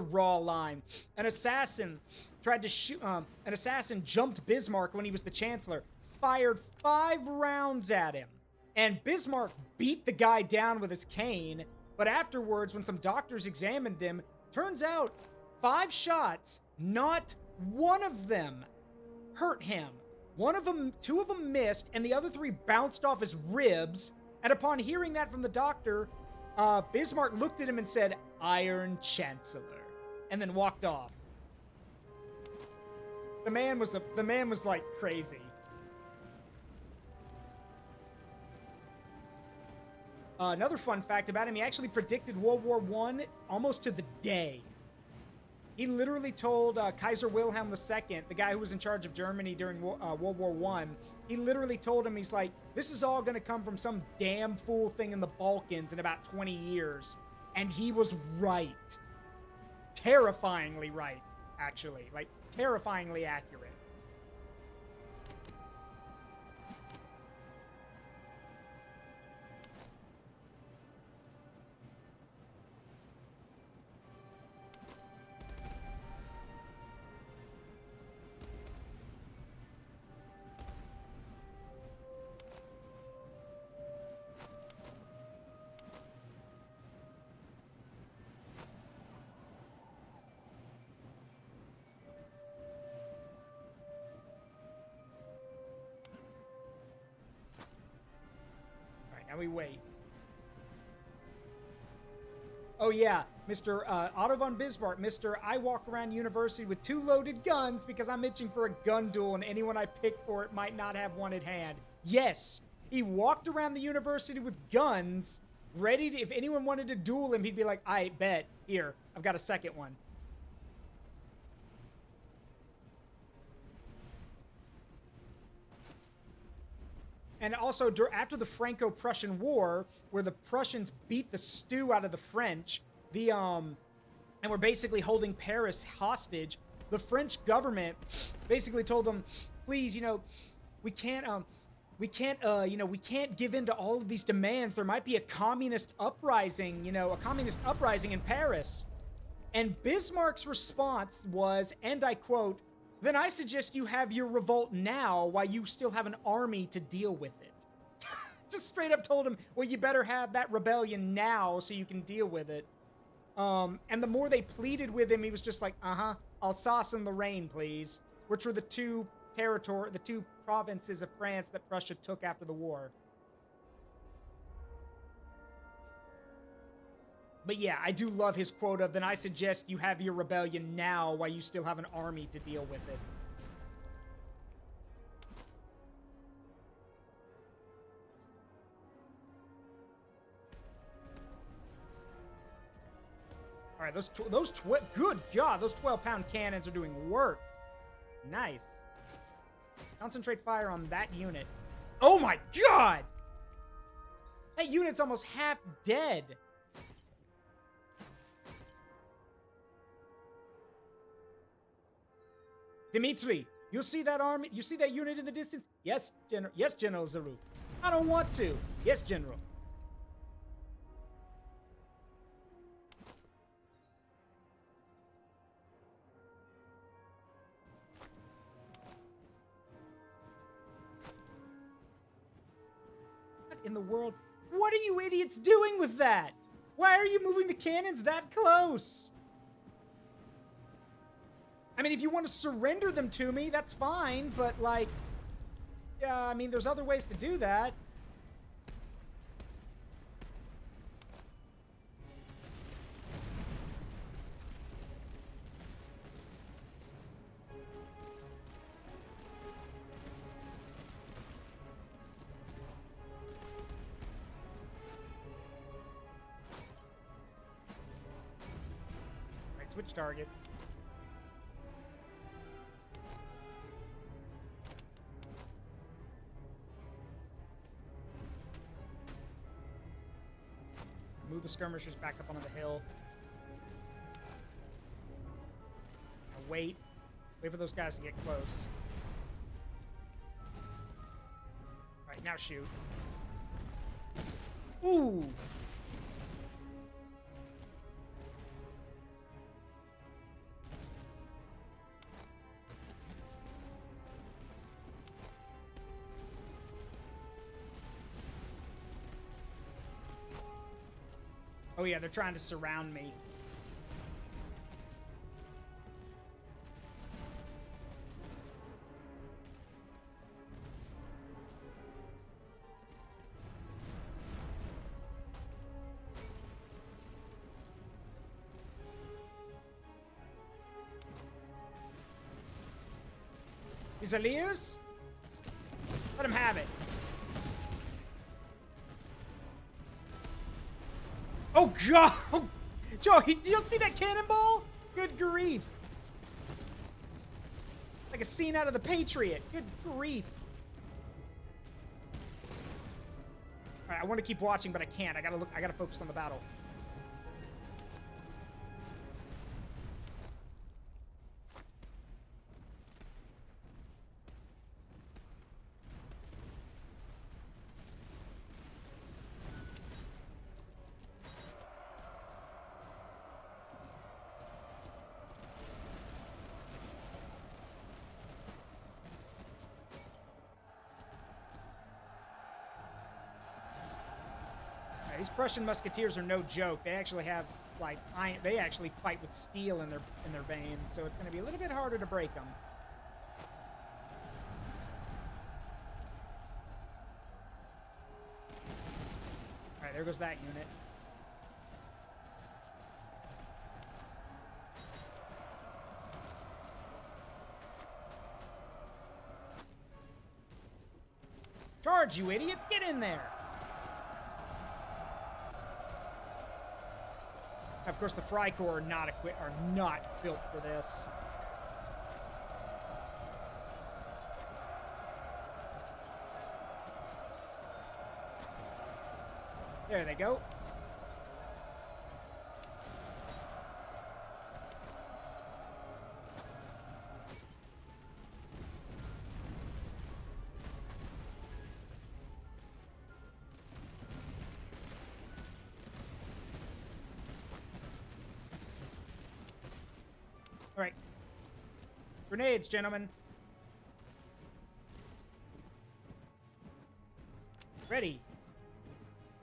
raw line. An assassin tried to shoot, an assassin jumped Bismarck when he was the chancellor, fired 5 rounds at him. And Bismarck beat the guy down with his cane, but afterwards, when some doctors examined him, turns out 5 shots, not one of them hurt him. 2 of them missed, and the other 3 bounced off his ribs. And upon hearing that from the doctor, Bismarck looked at him and said, "Iron Chancellor," and then walked off. The man was like crazy. Another fun fact about him, he actually predicted World War I almost to the day. He literally told Kaiser Wilhelm II, the guy who was in charge of Germany during World War I, he literally told him, he's like, "This is all going to come from some damn fool thing in the Balkans in about 20 years. And he was right. Terrifyingly right, actually. Like, terrifyingly accurate. Now we wait. Oh yeah, Mr. Otto von Bismarck, Mr. I walk around university with 2 loaded guns because I'm itching for a gun duel and anyone I pick for it might not have one at hand. Yes, he walked around the university with guns, ready to, if anyone wanted to duel him, he'd be like, I bet, here, I've got a second one. And also, after the Franco-Prussian War, where the Prussians beat the stew out of the French, and were basically holding Paris hostage, the French government basically told them, please, you know, we can't give in to all of these demands. There might be a communist uprising, in Paris. And Bismarck's response was, and I quote, then I suggest you have your revolt now while you still have an army to deal with it. Just straight up told him, well, you better have that rebellion now so you can deal with it. And the more they pleaded with him, he was just like, Alsace and Lorraine, please. Which were the two provinces of France that Prussia took after the war. But yeah, I do love his quote of, then I suggest you have your rebellion now while you still have an army to deal with it. All right, good God, those 12-pound cannons are doing work. Nice. Concentrate fire on that unit. Oh my God! That unit's almost half dead. Dimitri, you see that army? You see that unit in the distance? Yes, General. Yes, General Zaru. I don't want to. Yes, General. What in the world? What are you idiots doing with that? Why are you moving the cannons that close? I mean, if you want to surrender them to me, that's fine, but, like, yeah, I mean, there's other ways to do that. All right, switch targets. Move the skirmishers back up onto the hill. Now wait. Wait for those guys to get close. Alright, now shoot. Ooh! Oh yeah, they're trying to surround me. Fusiliers? Let him have it. Oh God! Joe, did you see that cannonball? Good grief. Like a scene out of The Patriot. Good grief. Alright, I want to keep watching, but I can't. I gotta focus on the battle. These Prussian musketeers are no joke. They actually have, like, iron. They actually fight with steel in their veins, so it's going to be a little bit harder to break them. All right, there goes that unit. Charge, you idiots! Get in there! Of course, the Frycorps are not built for this. There they go. All right. Grenades, gentlemen. Ready.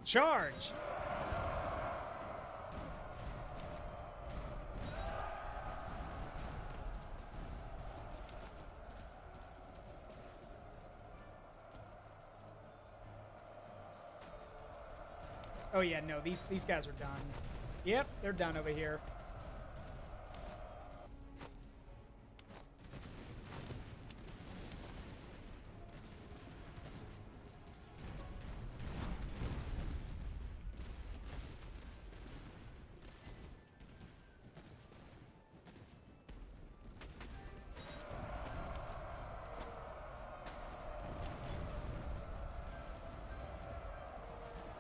Charge! Oh yeah, no, these guys are done. Yep, they're done over here.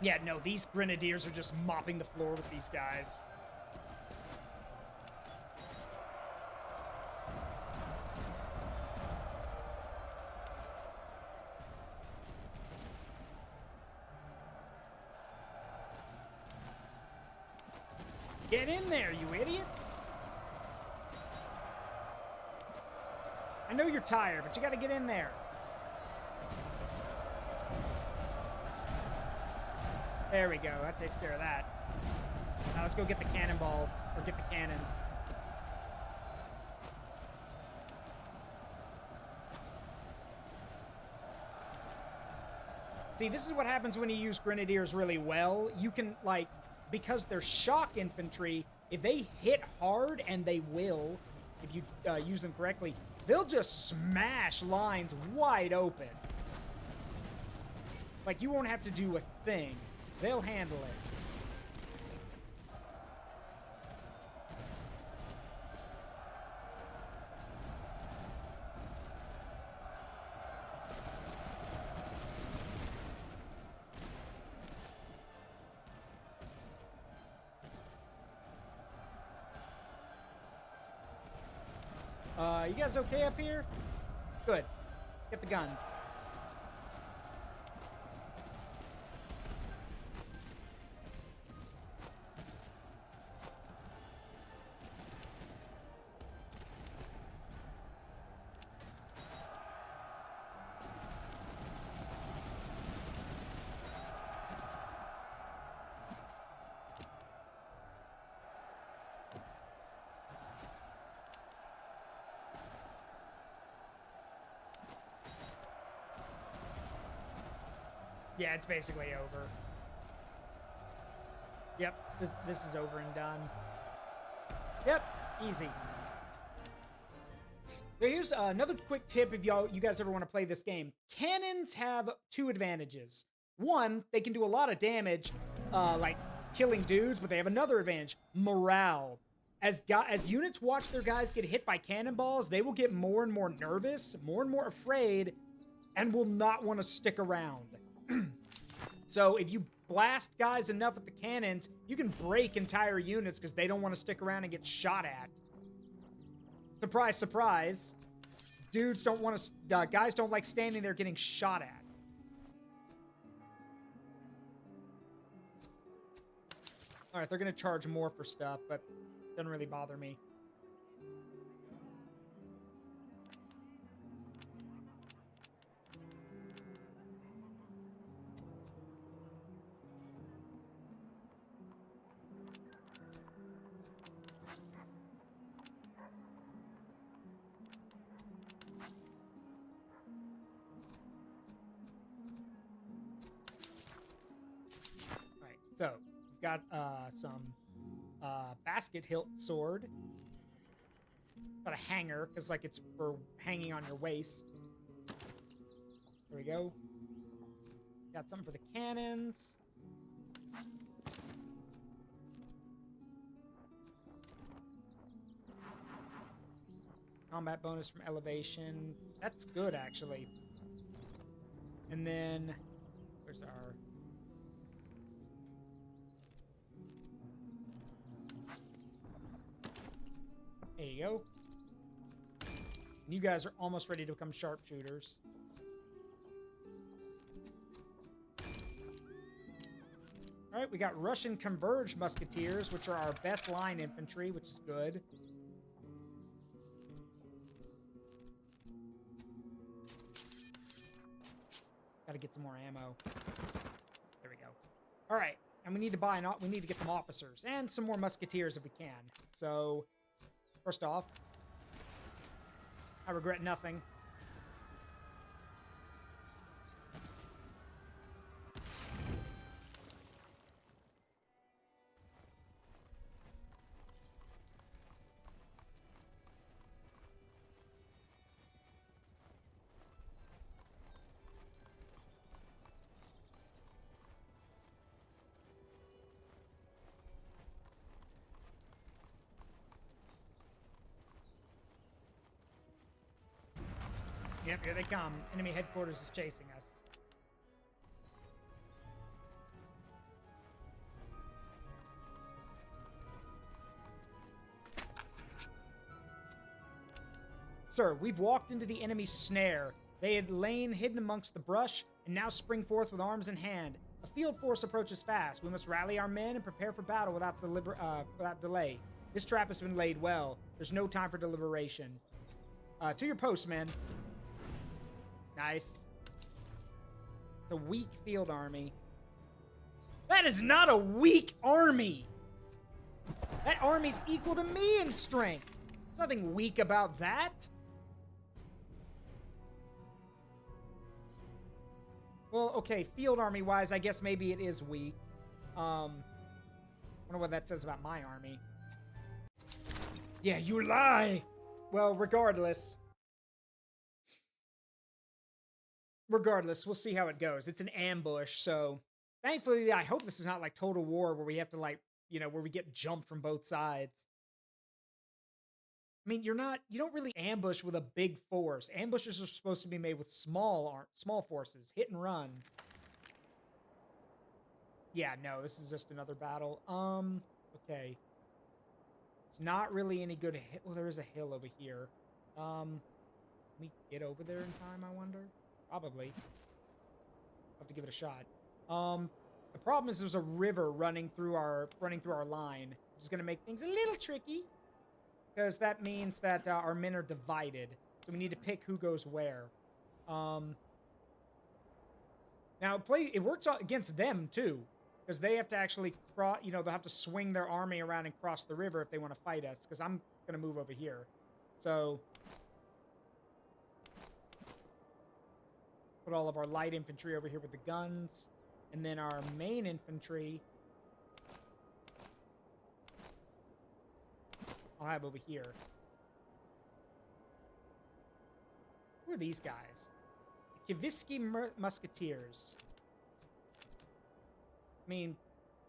Yeah, no, these grenadiers are just mopping the floor with these guys. Get in there, you idiots! I know you're tired, but you gotta get in there. There we go. That takes care of that. Now let's go get the cannonballs, or get the cannons. See, this is what happens when you use grenadiers really well. You can, like, because they're shock infantry, if they hit hard, and they will, if you use them correctly, they'll just smash lines wide open. Like, you won't have to do a thing. They'll handle it. You guys okay up here? Good. Get the guns. Yeah, it's basically over. Yep, this is over and done. Yep, easy. So here's another quick tip if you guys ever want to play this game. Cannons have two advantages. One, they can do a lot of damage, like killing dudes, but they have another advantage: morale. As units watch their guys get hit by cannonballs, they will get more and more nervous, more and more afraid, and will not want to stick around. So if you blast guys enough with the cannons, you can break entire units because they don't want to stick around and get shot at. Surprise, surprise. Dudes don't want to, guys don't like standing there getting shot at. All right, they're going to charge more for stuff, but it doesn't really bother me. So, we've got some basket hilt sword. Got a hanger, because, like, it's for hanging on your waist. There we go. Got something for the cannons. Combat bonus from elevation. That's good, actually. And then, where's our... There you go. You guys are almost ready to become sharpshooters. All right, we got Russian converged musketeers, which are our best line infantry, which is good. Got to get some more ammo. There we go. All right, and we need to get some officers and some more musketeers if we can. So, first off, I regret nothing. Yep, here they come. Enemy headquarters is chasing us. Sir, we've walked into the enemy's snare. They had lain hidden amongst the brush and now spring forth with arms in hand. A field force approaches fast. We must rally our men and prepare for battle without delay. This trap has been laid well. There's no time for deliberation. To your post, men. Nice. It's a weak field army. That is not a weak army! That army's equal to me in strength. There's nothing weak about that. Well, okay, field army-wise, I guess maybe it is weak. Wonder what that says about my army. Yeah, you lie! Well, regardless, we'll see how it goes. It's an ambush, so thankfully, I hope this is not like Total War where we have to, like, you know, where we get jumped from both sides. I mean, you don't really ambush with a big force. Ambushes are supposed to be made with small forces. Hit and run. Yeah, no, this is just another battle. Okay. It's not really any good. Well, there is a hill over here. Can we get over there in time, I wonder? Probably. I'll have to give it a shot. The problem is there's a river running through our line, which is going to make things a little tricky. Because that means that our men are divided. So we need to pick who goes where. Now, it works against them, too. Because they have to actually cross, they'll have to swing their army around and cross the river if they want to fight us. Because I'm going to move over here. So, put all of our light infantry over here with the guns. And then our main infantry I'll have over here. Who are these guys? The Kivisky Musketeers. I mean,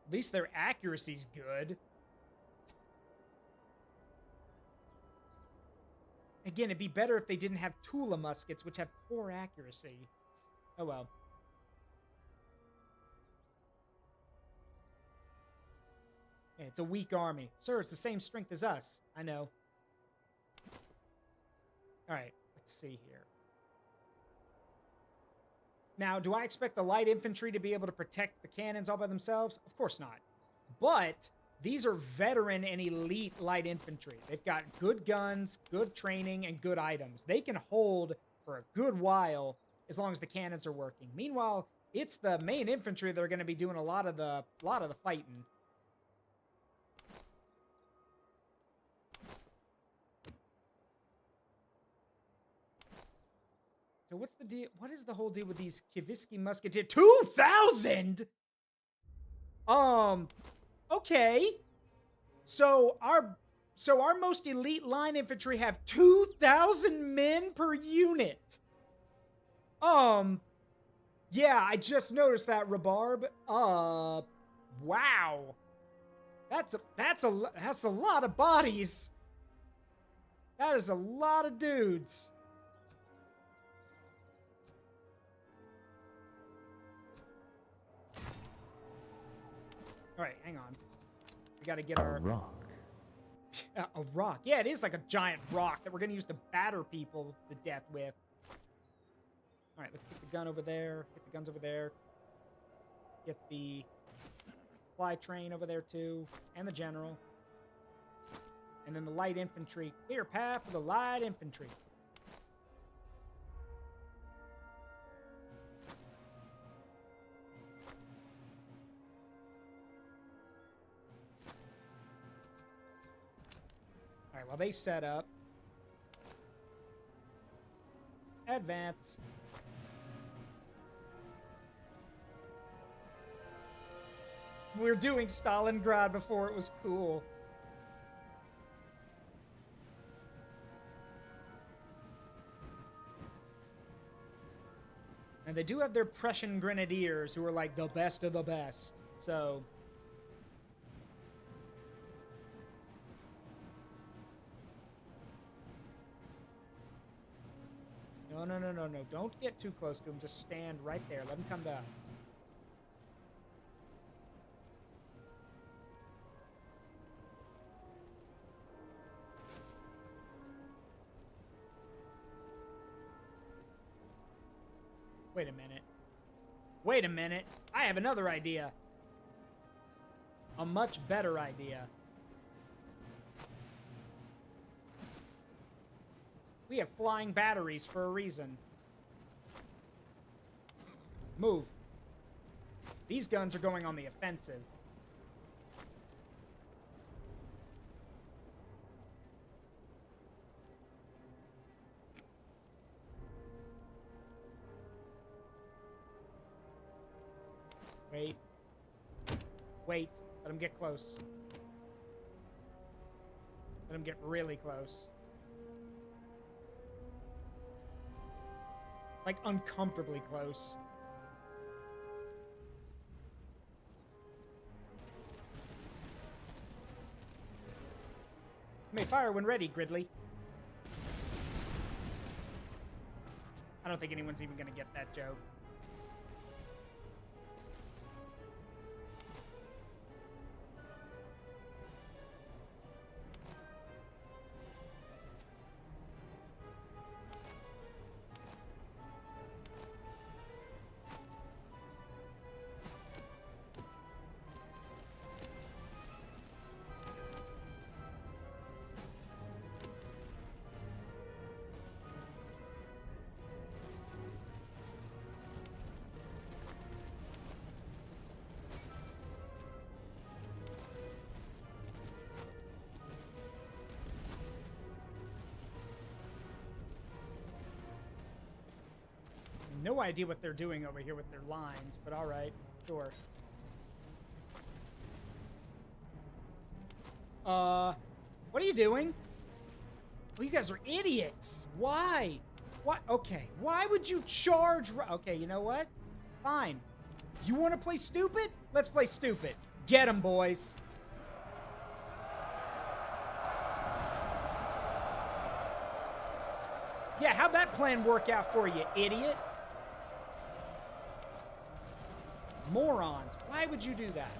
at least their accuracy's good. Again, it'd be better if they didn't have Tula muskets, which have poor accuracy. Oh well. Yeah, it's a weak army. Sir, it's the same strength as us. I know. Alright, let's see here. Now, do I expect the light infantry to be able to protect the cannons all by themselves? Of course not. But these are veteran and elite light infantry. They've got good guns, good training, and good items. They can hold for a good while as long as the cannons are working. Meanwhile, it's the main infantry that are going to be doing a lot of the fighting. So what's the deal? What is the whole deal with these Kivisky Musketeers? 2,000? Okay. So our most elite line infantry have 2,000 men per unit. Yeah, I just noticed that, Rhubarb. Wow. That's a lot of bodies. That is a lot of dudes. All right, hang on. We got to get our rock. a rock. Yeah, it is like a giant rock that we're gonna use to batter people to death with. All right, let's get the gun over there. Get the guns over there. Get the supply train over there too, and the general. And then the light infantry. Clear path for the light infantry. All right, while they set up. Advance. We were doing Stalingrad before it was cool. And they do have their Prussian grenadiers who are like the best of the best. So... No. Don't get too close to him. Just stand right there. Let him come to us. Wait a minute. Wait a minute. I have another idea. A much better idea. We have flying batteries for a reason. Move. These guns are going on the offensive. Wait. Wait. Let him get close. Let him get really close. Like, uncomfortably close. You may fire when ready, Gridley. I don't think anyone's even gonna get that joke. No idea what they're doing over here with their lines, but all right, sure. What are you doing? Oh, you guys are idiots. Why? What? Okay, why would you charge? Okay, you know what? Fine. You want to play stupid? Let's play stupid. Get them, boys. Yeah, how'd that plan work out for you, idiot? Morons. Why would you do that?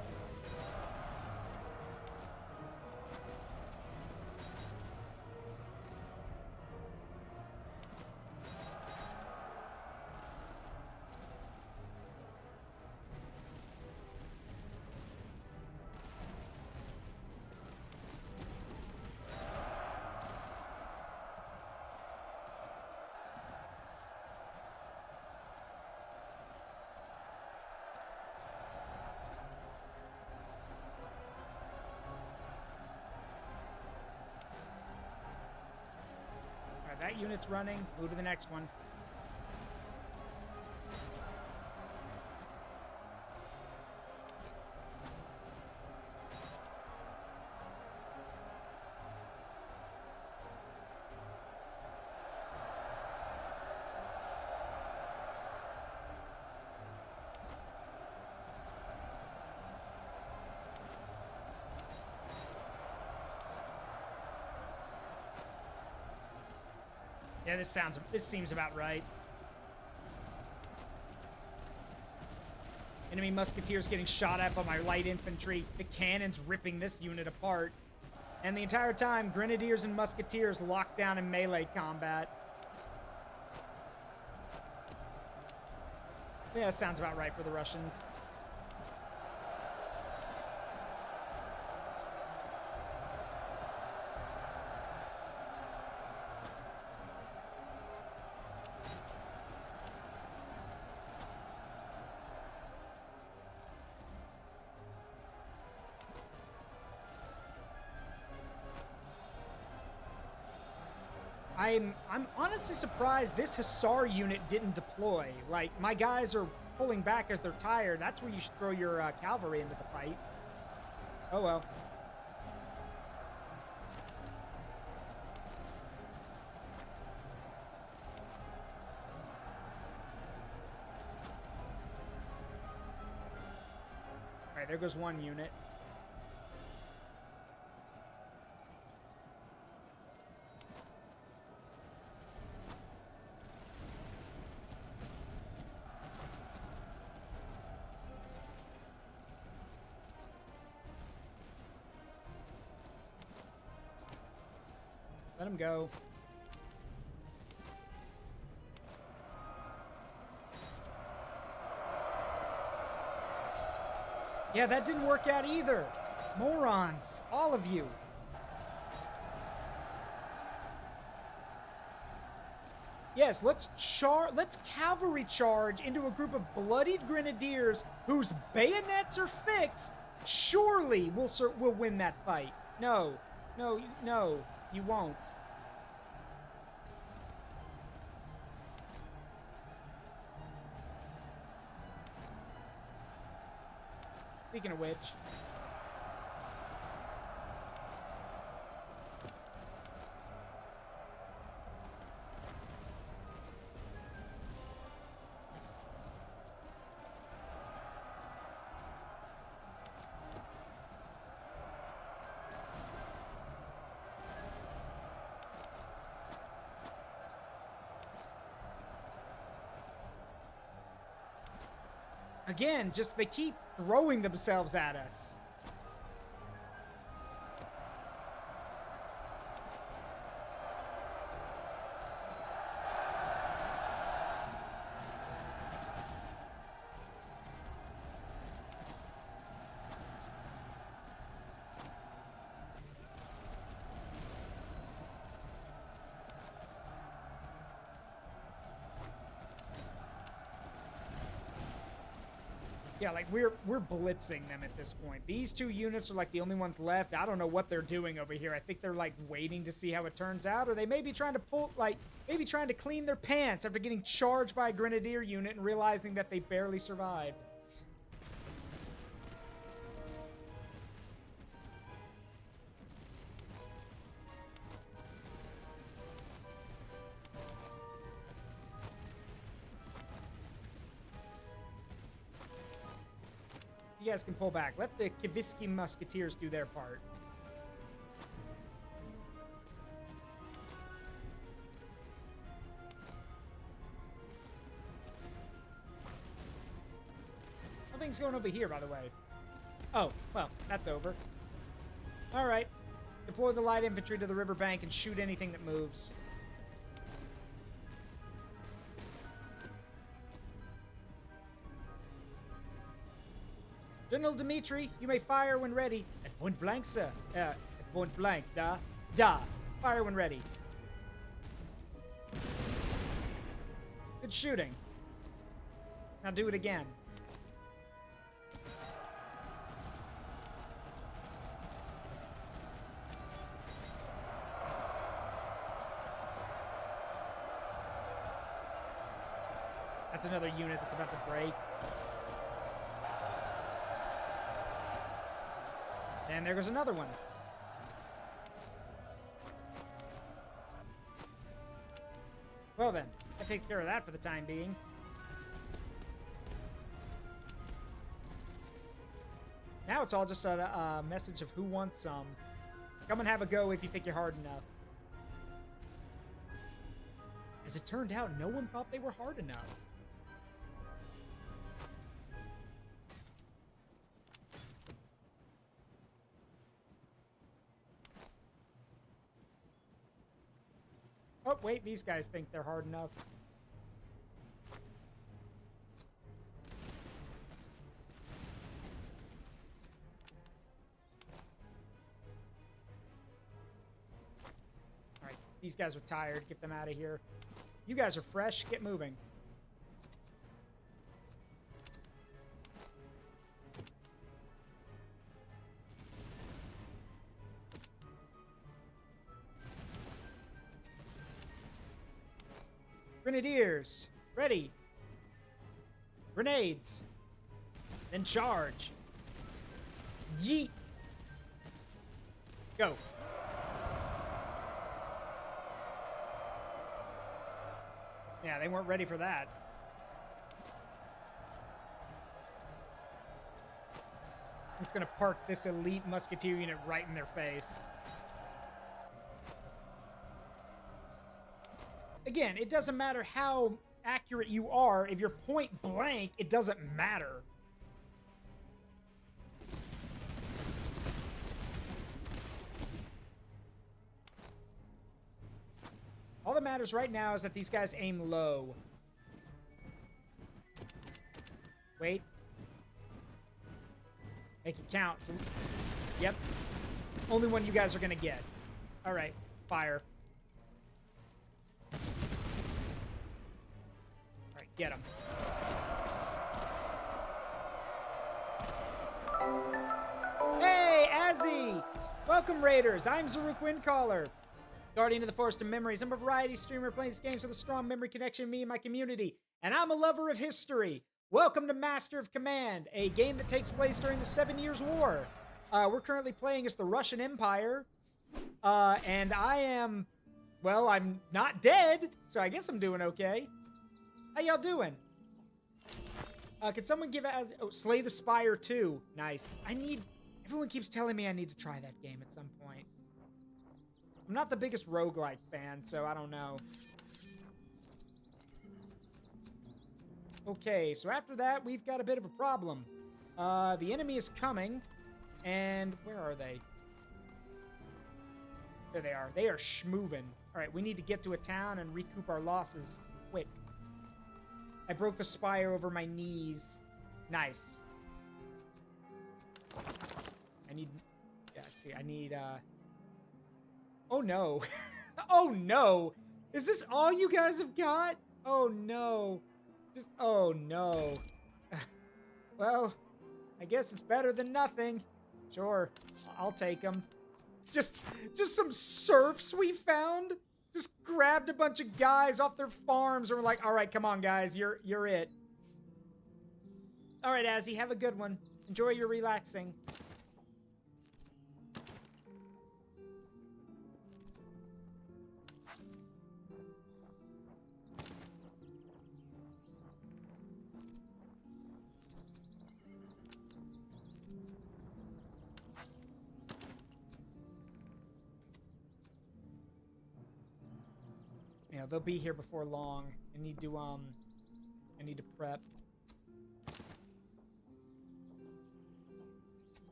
That unit's running. Move to the next one. Yeah, this seems about right. Enemy musketeers getting shot at by my light infantry. The cannons ripping this unit apart. And the entire time, grenadiers and musketeers locked down in melee combat. Yeah, that sounds about right for the Russians. I'm honestly surprised this Hussar unit didn't deploy. Like, my guys are pulling back as they're tired. That's where you should throw your cavalry into the fight. Oh well. Alright, there goes one unit. Let him go. Yeah, that didn't work out either. Morons. All of you. Yes, let's cavalry charge into a group of bloodied grenadiers whose bayonets are fixed. Surely we'll win that fight. No. No, no, you won't. Speaking of which, again, just they keep throwing themselves at us. Yeah, like we're blitzing them at this point. These two units are like the only ones left. I don't know what they're doing over here. I think they're like waiting to see how it turns out, or they may be trying to maybe trying to clean their pants after getting charged by a grenadier unit and realizing that they barely survived. You guys can pull back. Let the Kivisky musketeers do their part. Nothing's going over here, by the way. Oh, well, that's over. All right. Deploy the light infantry to the riverbank and shoot anything that moves. General Dmitri, you may fire when ready. At point blank, sir. At point blank, da. Da. Fire when ready. Good shooting. Now do it again. That's another unit that's about to break. And there goes another one. Well then, that takes care of that for the time being. Now it's all just a message of who wants some. Come and have a go if you think you're hard enough. As it turned out, no one thought they were hard enough. Oh, wait, these guys think they're hard enough. All right, these guys are tired. Get them out of here. You guys are fresh. Get moving. Grenadiers, ready. Grenades. Then charge. Yeet. Go. Yeah, they weren't ready for that. I'm just gonna park this elite musketeer unit right in their face. Again, it doesn't matter how accurate you are. If you're point blank, it doesn't matter. All that matters right now is that these guys aim low. Wait. Make it count. Yep. Only one you guys are gonna get. All right, fire. Get him. Hey, Azzy! Welcome, Raiders. I'm Zaruk Windcaller, guardian of the Forest of Memories. I'm a variety streamer playing these games with a strong memory connection to me and my community, and I'm a lover of history. Welcome to Master of Command, a game that takes place during the 7 Years' War. We're currently playing as the Russian Empire, and I am, well, I'm not dead, so I guess I'm doing okay. How y'all doing? Could someone give as Slay the Spire 2? Nice. Everyone keeps telling me I need to try that game at some point. I'm not the biggest roguelike fan, so I don't know. Okay, so after that, we've got a bit of a problem. The enemy is coming, and where are they? There they are. They are schmoving. All right, we need to get to a town and recoup our losses. Wait. I broke the spire over my knees. Nice. I need, oh no. Oh no. Is this all you guys have got? Oh no. Oh no. Well, I guess it's better than nothing. Sure, I'll take them. Just some serfs we found? Just grabbed a bunch of guys off their farms and were like, all right, come on, guys, you're it. All right, Azzy, have a good one. Enjoy your relaxing. Yeah, they'll be here before long. I need to prep.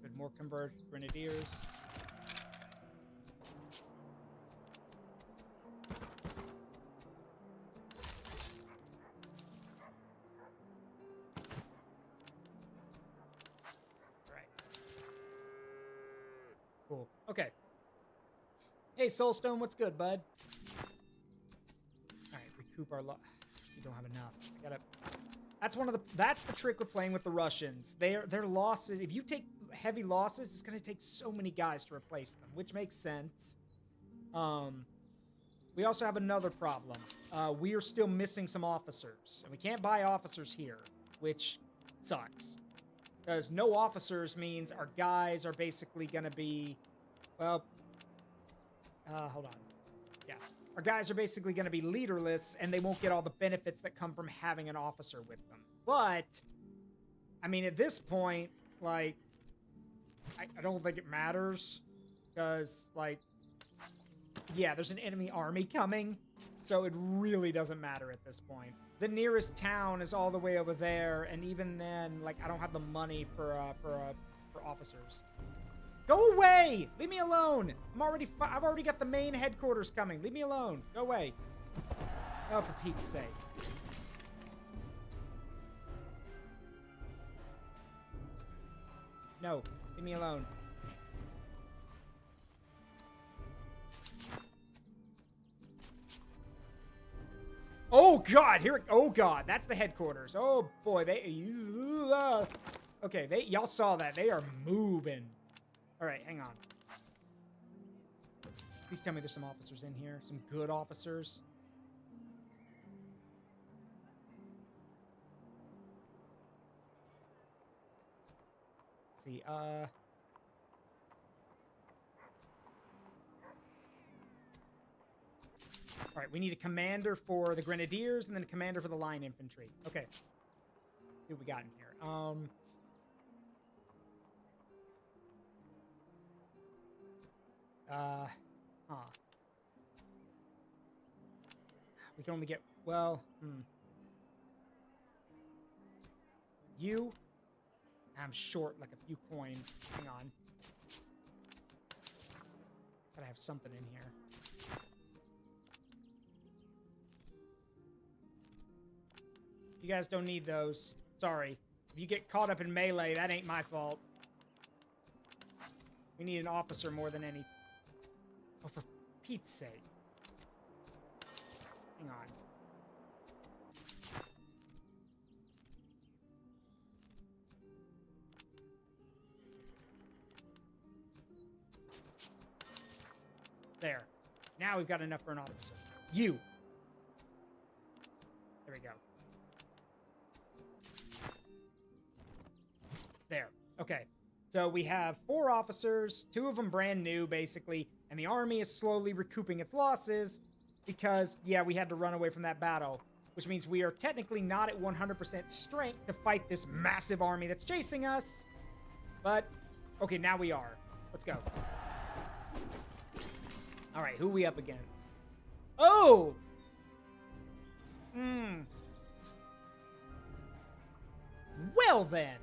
Good, more converged grenadiers. Cool. Okay. Hey, Soulstone, what's good, bud? All right, recoup our we don't have enough. That's the trick with playing with the Russians. Their losses, if you take heavy losses, it's going to take so many guys to replace them, which makes sense. We also have another problem. We are still missing some officers, and we can't buy officers here, which sucks. Because no officers means our guys are basically going to be, well, hold on. Yeah. Our guys are basically going to be leaderless, and they won't get all the benefits that come from having an officer with them. But, I mean, at this point, like, I don't think it matters. Because, like, yeah, there's an enemy army coming. So it really doesn't matter at this point. The nearest town is all the way over there. And even then, like, I don't have the money for officers. Go away! Leave me alone! I've already got the main headquarters coming. Leave me alone. Go away. Oh, for Pete's sake. No, leave me alone. Oh God! Oh God! That's the headquarters. Oh boy, okay, y'all saw that. They are moving. All right, hang on. Please tell me there's some officers in here. Some good officers. Let's see, all right, we need a commander for the Grenadiers and then a commander for the line infantry. Okay. See what we got in here. We can only get, well, You? I'm short like a few coins. Hang on. Gotta have something in here. You guys don't need those. Sorry. If you get caught up in melee, that ain't my fault. We need an officer more than anything. Oh, for Pete's sake. Hang on. There. Now we've got enough for an officer. You. There we go. There. Okay. So we have 4 officers, 2 of them brand new, basically, and the army is slowly recouping its losses because, yeah, we had to run away from that battle, which means we are technically not at 100% strength to fight this massive army that's chasing us. But, okay, now we are. Let's go. All right, who are we up against? Oh! Well, then.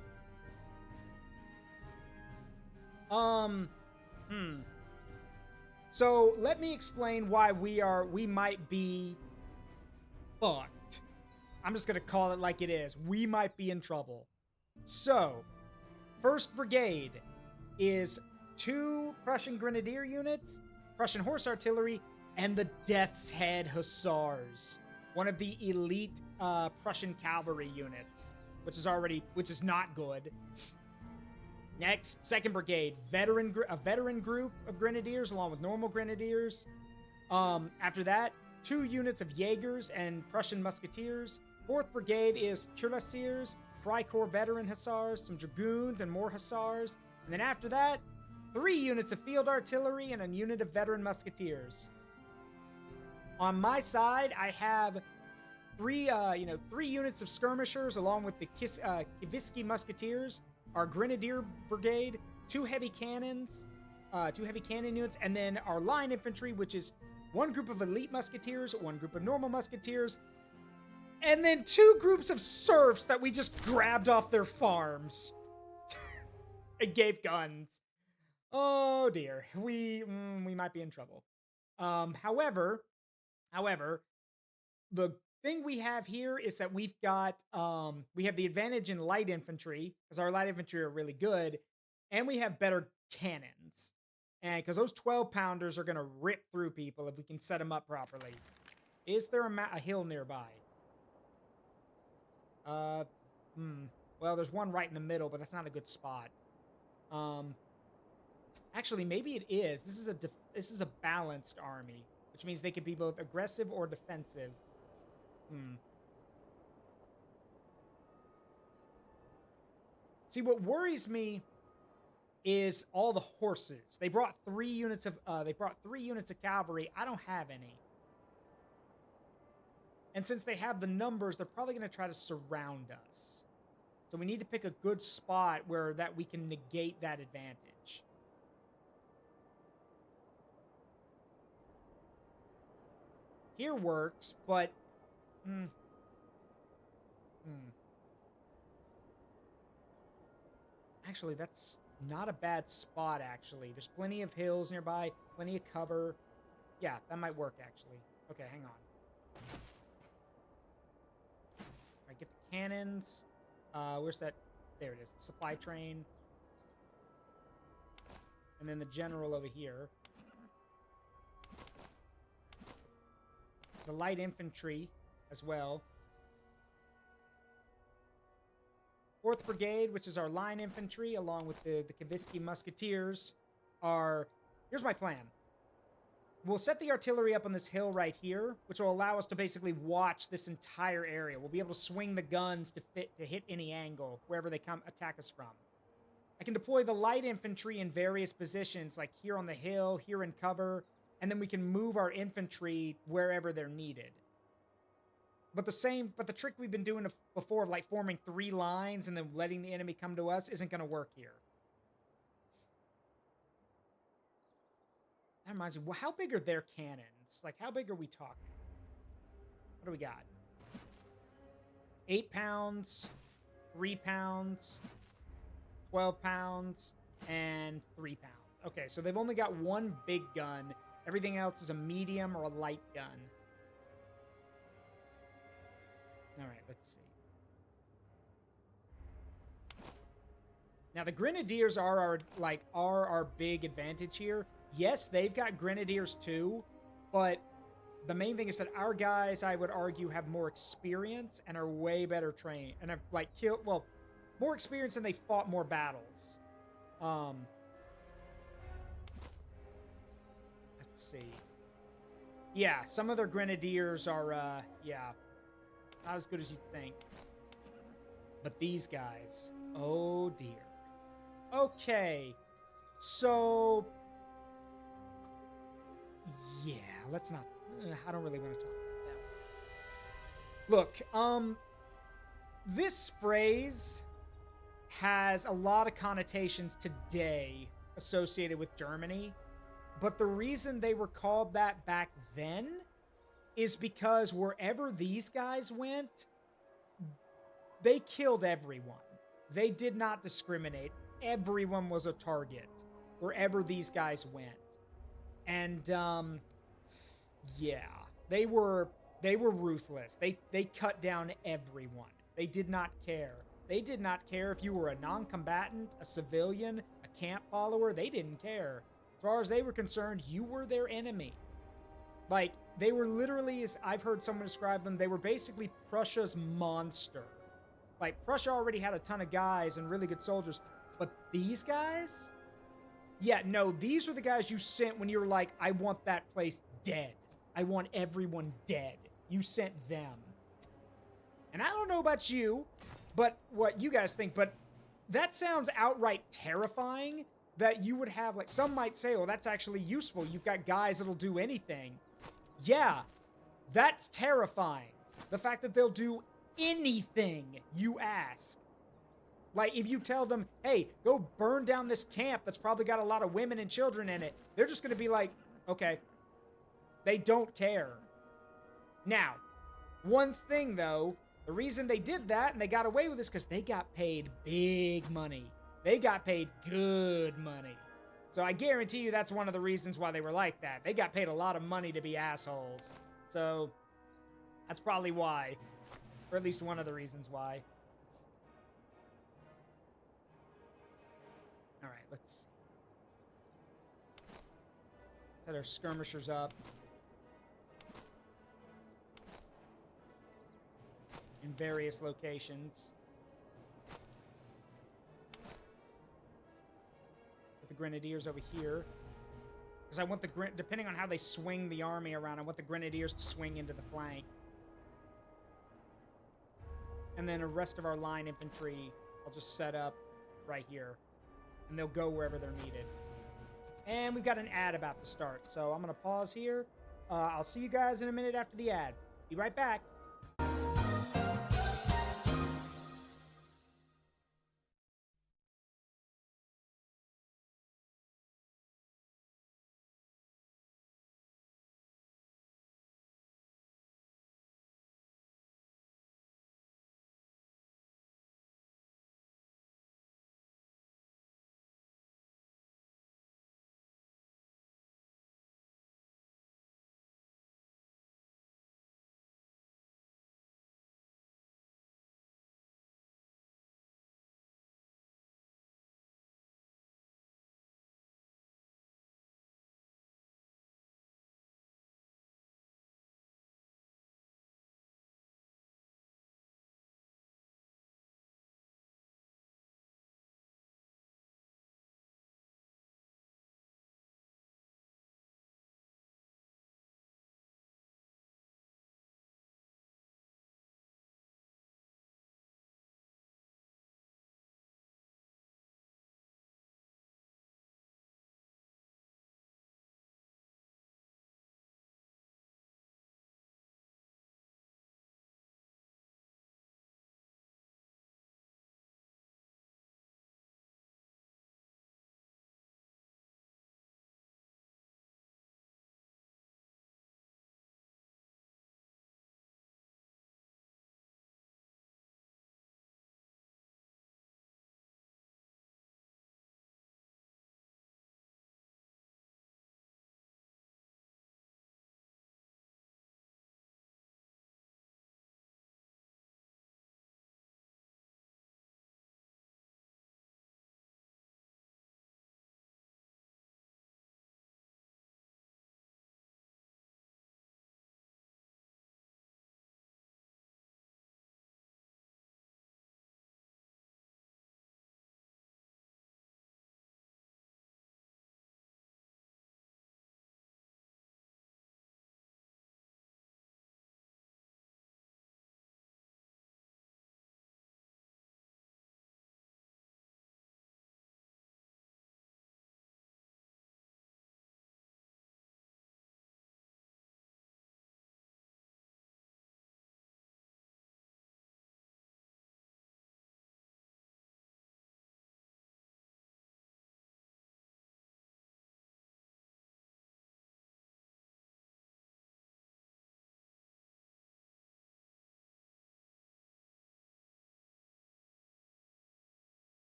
So, let me explain why we might be fucked. I'm just gonna call it like it is. We might be in trouble. So, 1st Brigade is 2 Prussian Grenadier units, Prussian Horse Artillery, and the Death's Head Hussars. One of the elite Prussian cavalry units, which is not good. Next, 2nd Brigade, a veteran group of Grenadiers along with normal Grenadiers. After that, 2 units of Jaegers and Prussian Musketeers. 4th Brigade is Cuirassiers, Freikorps veteran Hussars, some Dragoons and more Hussars. And then after that, 3 units of Field Artillery and a unit of veteran Musketeers. On my side, I have 3 units of Skirmishers along with the Kiviski Musketeers, our Grenadier Brigade, 2 heavy cannons, 2 heavy cannon units, and then our line infantry, which is 1 group of elite musketeers, 1 group of normal musketeers, and then 2 groups of serfs that we just grabbed off their farms and gave guns. Oh dear, we might be in trouble. However, the thing we have here is that we have the advantage in light infantry because our light infantry are really good, and we have better cannons, and because those 12-pounders are gonna rip through people if we can set them up properly. Is there a hill nearby? Well, there's one right in the middle, but that's not a good spot. Actually, maybe it is. This is a balanced army, which means they could be both aggressive or defensive. See, what worries me is all the horses. They brought 3 units of cavalry. I don't have any. And since they have the numbers, they're probably going to try to surround us. So we need to pick a good spot where that we can negate that advantage. Here works, but... Actually, that's not a bad spot, actually. There's plenty of hills nearby, plenty of cover. Yeah, that might work, actually. Okay, hang on. Alright, get the cannons. Where's that? There it is. The supply train. And then the general over here. The light infantry as well. 4th Brigade, which is our line infantry, along with the Kaviski Musketeers, are... Here's my plan. We'll set the artillery up on this hill right here, which will allow us to basically watch this entire area. We'll be able to swing the guns to hit any angle, wherever they come attack us from. I can deploy the light infantry in various positions, like here on the hill, here in cover, and then we can move our infantry wherever they're needed. But the trick we've been doing before of like forming 3 lines and then letting the enemy come to us isn't going to work here. That reminds me, well, how big are their cannons? Like, how big are we talking? What do we got? 8 pounds, 3 pounds, 12 pounds, and 3 pounds. Okay, so they've only got 1 big gun. Everything else is a medium or a light gun. All right, let's see. Now, the Grenadiers are our big advantage here. Yes, they've got Grenadiers too, but the main thing is that our guys, I would argue, have more experience and are way better trained and have more experience and they fought more battles. Let's see. Yeah, some of their Grenadiers are, not as good as you'd think. But these guys, oh dear. Okay, so... Yeah, let's not... I don't really want to talk about that. Look, this phrase has a lot of connotations today associated with Germany, but the reason they were called that back then is because wherever these guys went, they killed everyone. They did not discriminate. Everyone was a target wherever these guys went. And, yeah, they were ruthless. They cut down everyone. They did not care. They did not care if you were a non-combatant, a civilian, a camp follower. They didn't care. As far as they were concerned, you were their enemy. Like, they were literally, as I've heard someone describe them, they were basically Prussia's monster. Like, Prussia already had a ton of guys and really good soldiers, but these guys? Yeah, no, these are the guys you sent when you were like, I want that place dead. I want everyone dead. You sent them. And I don't know about you, but what you guys think, but that sounds outright terrifying that you would have, like, some might say, well, that's actually useful. You've got guys that'll do anything. Yeah, that's terrifying. The fact that they'll do anything you ask. Like, if you tell them, hey, go burn down this camp that's probably got a lot of women and children in it, they're just going to be like, okay. They don't care. Now, one thing, though, the reason they did that and they got away with this because they got paid big money. They got paid good money. So I guarantee you that's one of the reasons why they were like that. They got paid a lot of money to be assholes. So that's probably why. Or at least one of the reasons why. All right, let's set our skirmishers up. In various locations. With the Grenadiers over here. Because I want depending on how they swing the army around, I want the Grenadiers to swing into the flank. And then the rest of our line infantry, I'll just set up right here. And they'll go wherever they're needed. And we've got an ad about to start, so I'm going to pause here. I'll see you guys in a minute after the ad. Be right back.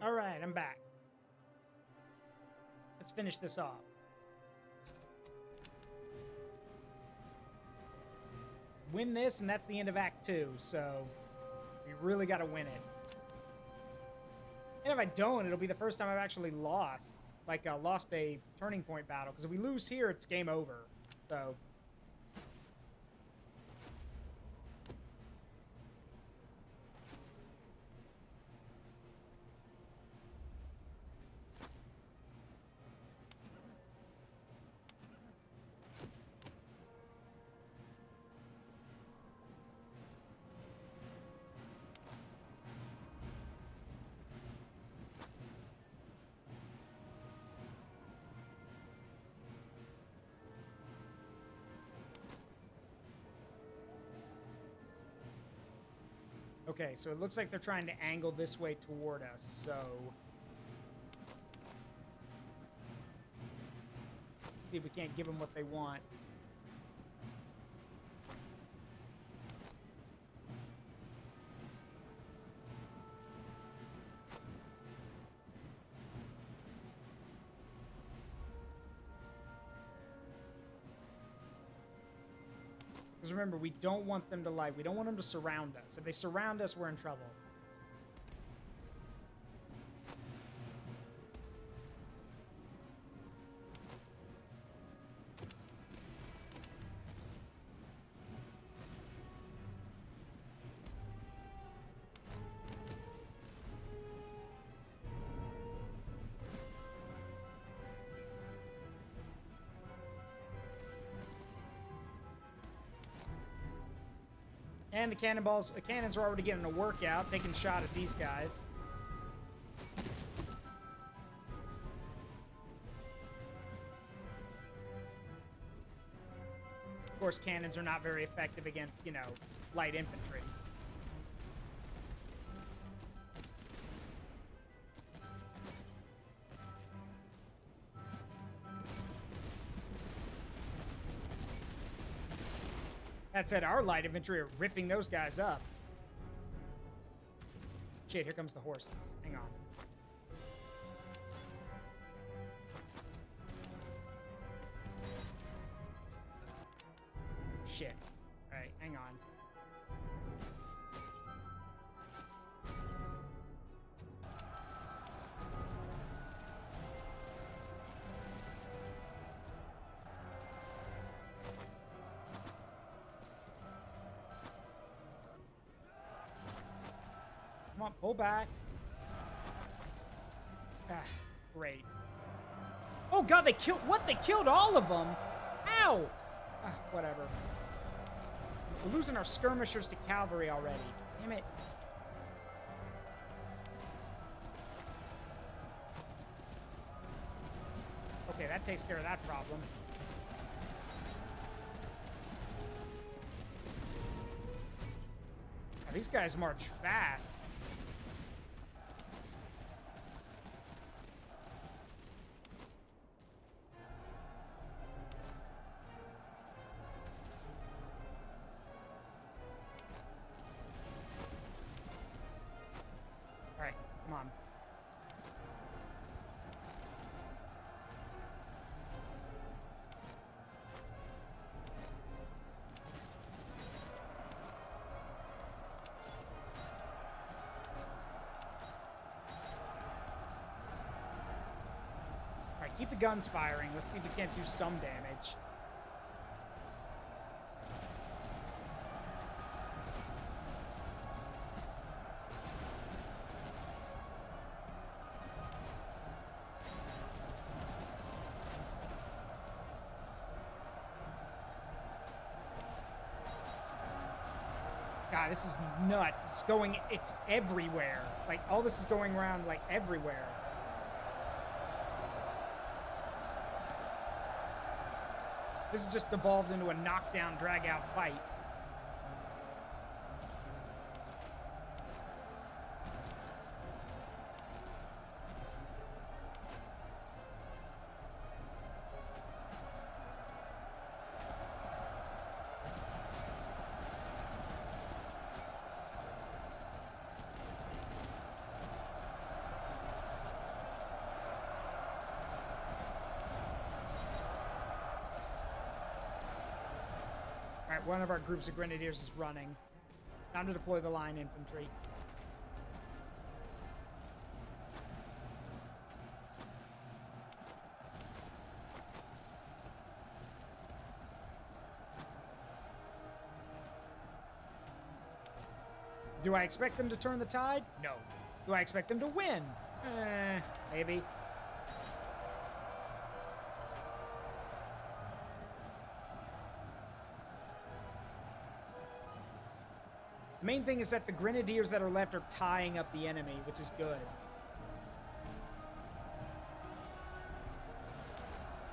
All right, I'm back. Let's finish this off. Win this, and that's the end of Act 2, so we really got to win it. And if I don't, it'll be the first time I've actually lost. Like, lost a turning point battle. Because if we lose here, it's game over. So... Okay, so it looks like they're trying to angle this way toward us, so... See if we can't give them what they want. Because remember, we don't want them to, like, we don't want them to surround us. If they surround us, we're in trouble. And the cannons are already getting a workout, taking a shot at these guys. Of course, cannons are not very effective against, you know, light infantry. That said, our light infantry are ripping those guys up. Shit, here comes the horses. Hang on. Shit. Alright, hang on. Come on, pull back. Ah, great. Oh god, they killed... What? They killed all of them? Ow! Ah, whatever. We're losing our skirmishers to cavalry already. Damn it. Okay, that takes care of that problem. Now, these guys march fast. Alright, come on. Alright, keep the guns firing. Let's see if we can't do some damage. God, this is nuts. It's everywhere. Like, all this is going around, like, everywhere. This has just evolved into a knockdown, drag-out fight. All right, one of our groups of grenadiers is running. Time to deploy the line infantry. Do I expect them to turn the tide? No. Do I expect them to win? Maybe. The main thing is that the grenadiers that are left are tying up the enemy, which is good.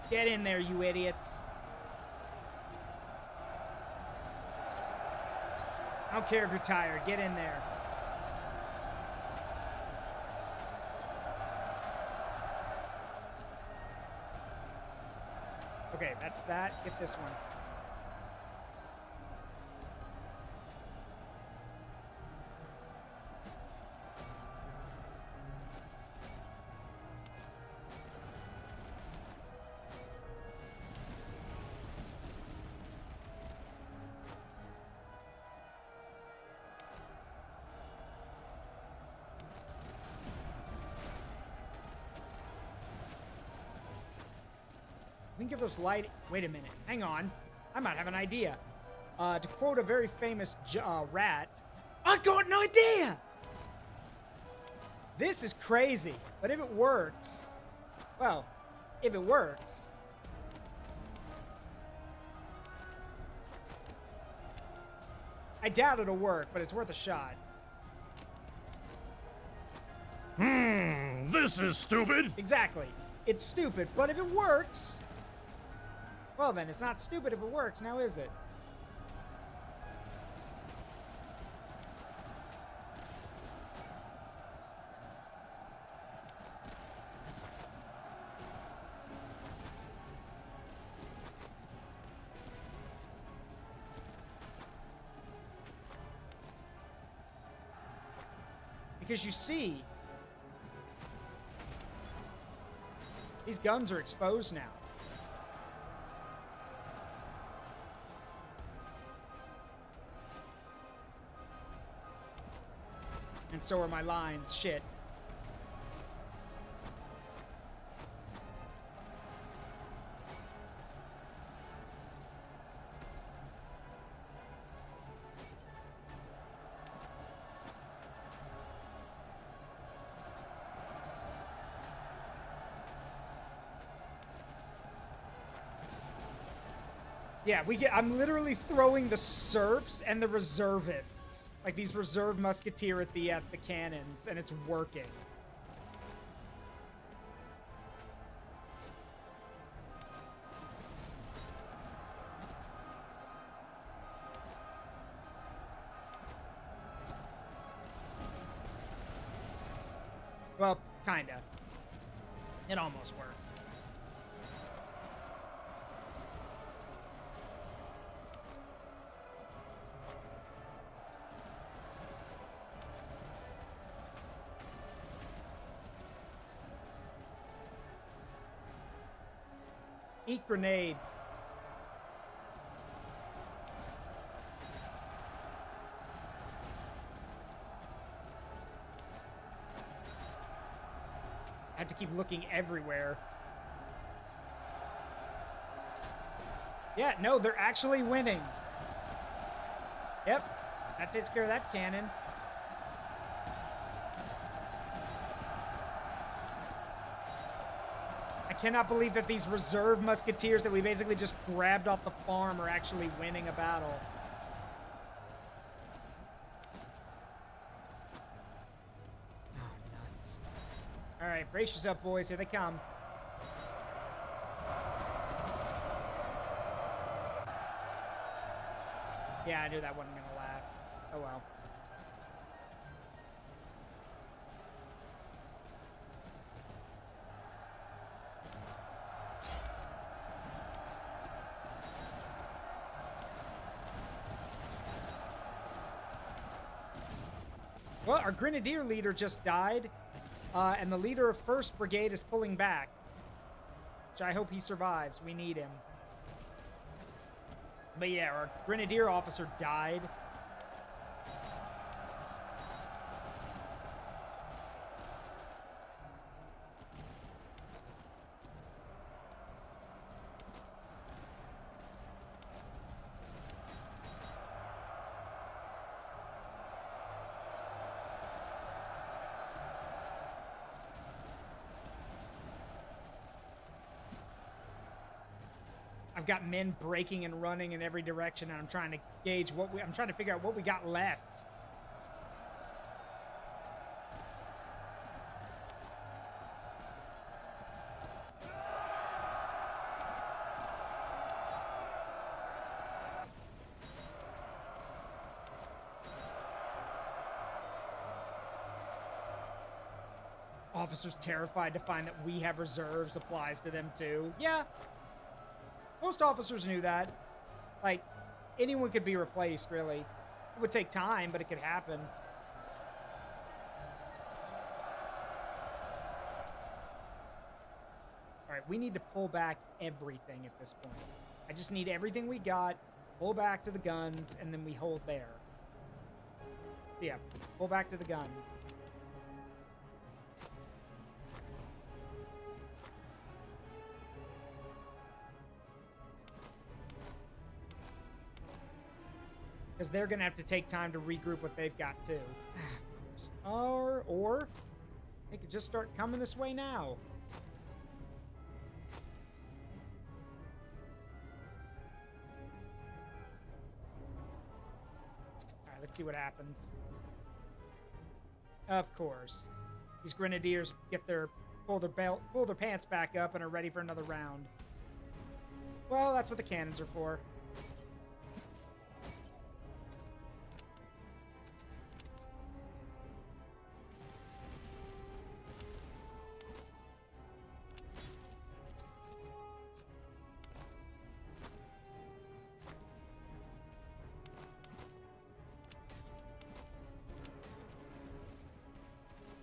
Get in there, you idiots. I don't care if you're tired. Get in there. Okay, that's that. Get this one. We can give those light... Wait a minute. Hang on. I might have an idea. To quote a very famous rat, I got an idea! This is crazy, but if it works... Well, if it works... I doubt it'll work, but it's worth a shot. This is stupid. Exactly. It's stupid, but if it works... Well then, it's not stupid if it works, now is it? Because you see, these guns are exposed now. And so are my lines. Shit. Yeah, I'm literally throwing the serfs and the reservists. Like these reserve musketeer at the cannons, and it's working. Well, kinda. It almost worked. Eat grenades. I have to keep looking everywhere. Yeah, no, they're actually winning. Yep, that takes care of that cannon. I cannot believe that these reserve musketeers that we basically just grabbed off the farm are actually winning a battle. Oh, nuts. All right, brace yourself, boys. Here they come. Yeah, I knew that wasn't going to last. Oh, well. Well, our grenadier leader just died, and the leader of 1st Brigade is pulling back, which I hope he survives. We need him. But yeah, our grenadier officer died. I've got men breaking and running in every direction, and I'm trying to gauge I'm trying to figure out what we got left. Officers terrified to find that we have reserves applies to them too. Yeah. Most officers knew that. Like, anyone could be replaced, really. It would take time, but it could happen. Alright, we need to pull back everything at this point. I just need everything we got, pull back to the guns, and then we hold there. Yeah, pull back to the guns. Because they're going to have to take time to regroup what they've got, too. Of course. Or they could just start coming this way now. All right, let's see what happens. Of course. These grenadiers pull their pants back up and are ready for another round. Well, that's what the cannons are for.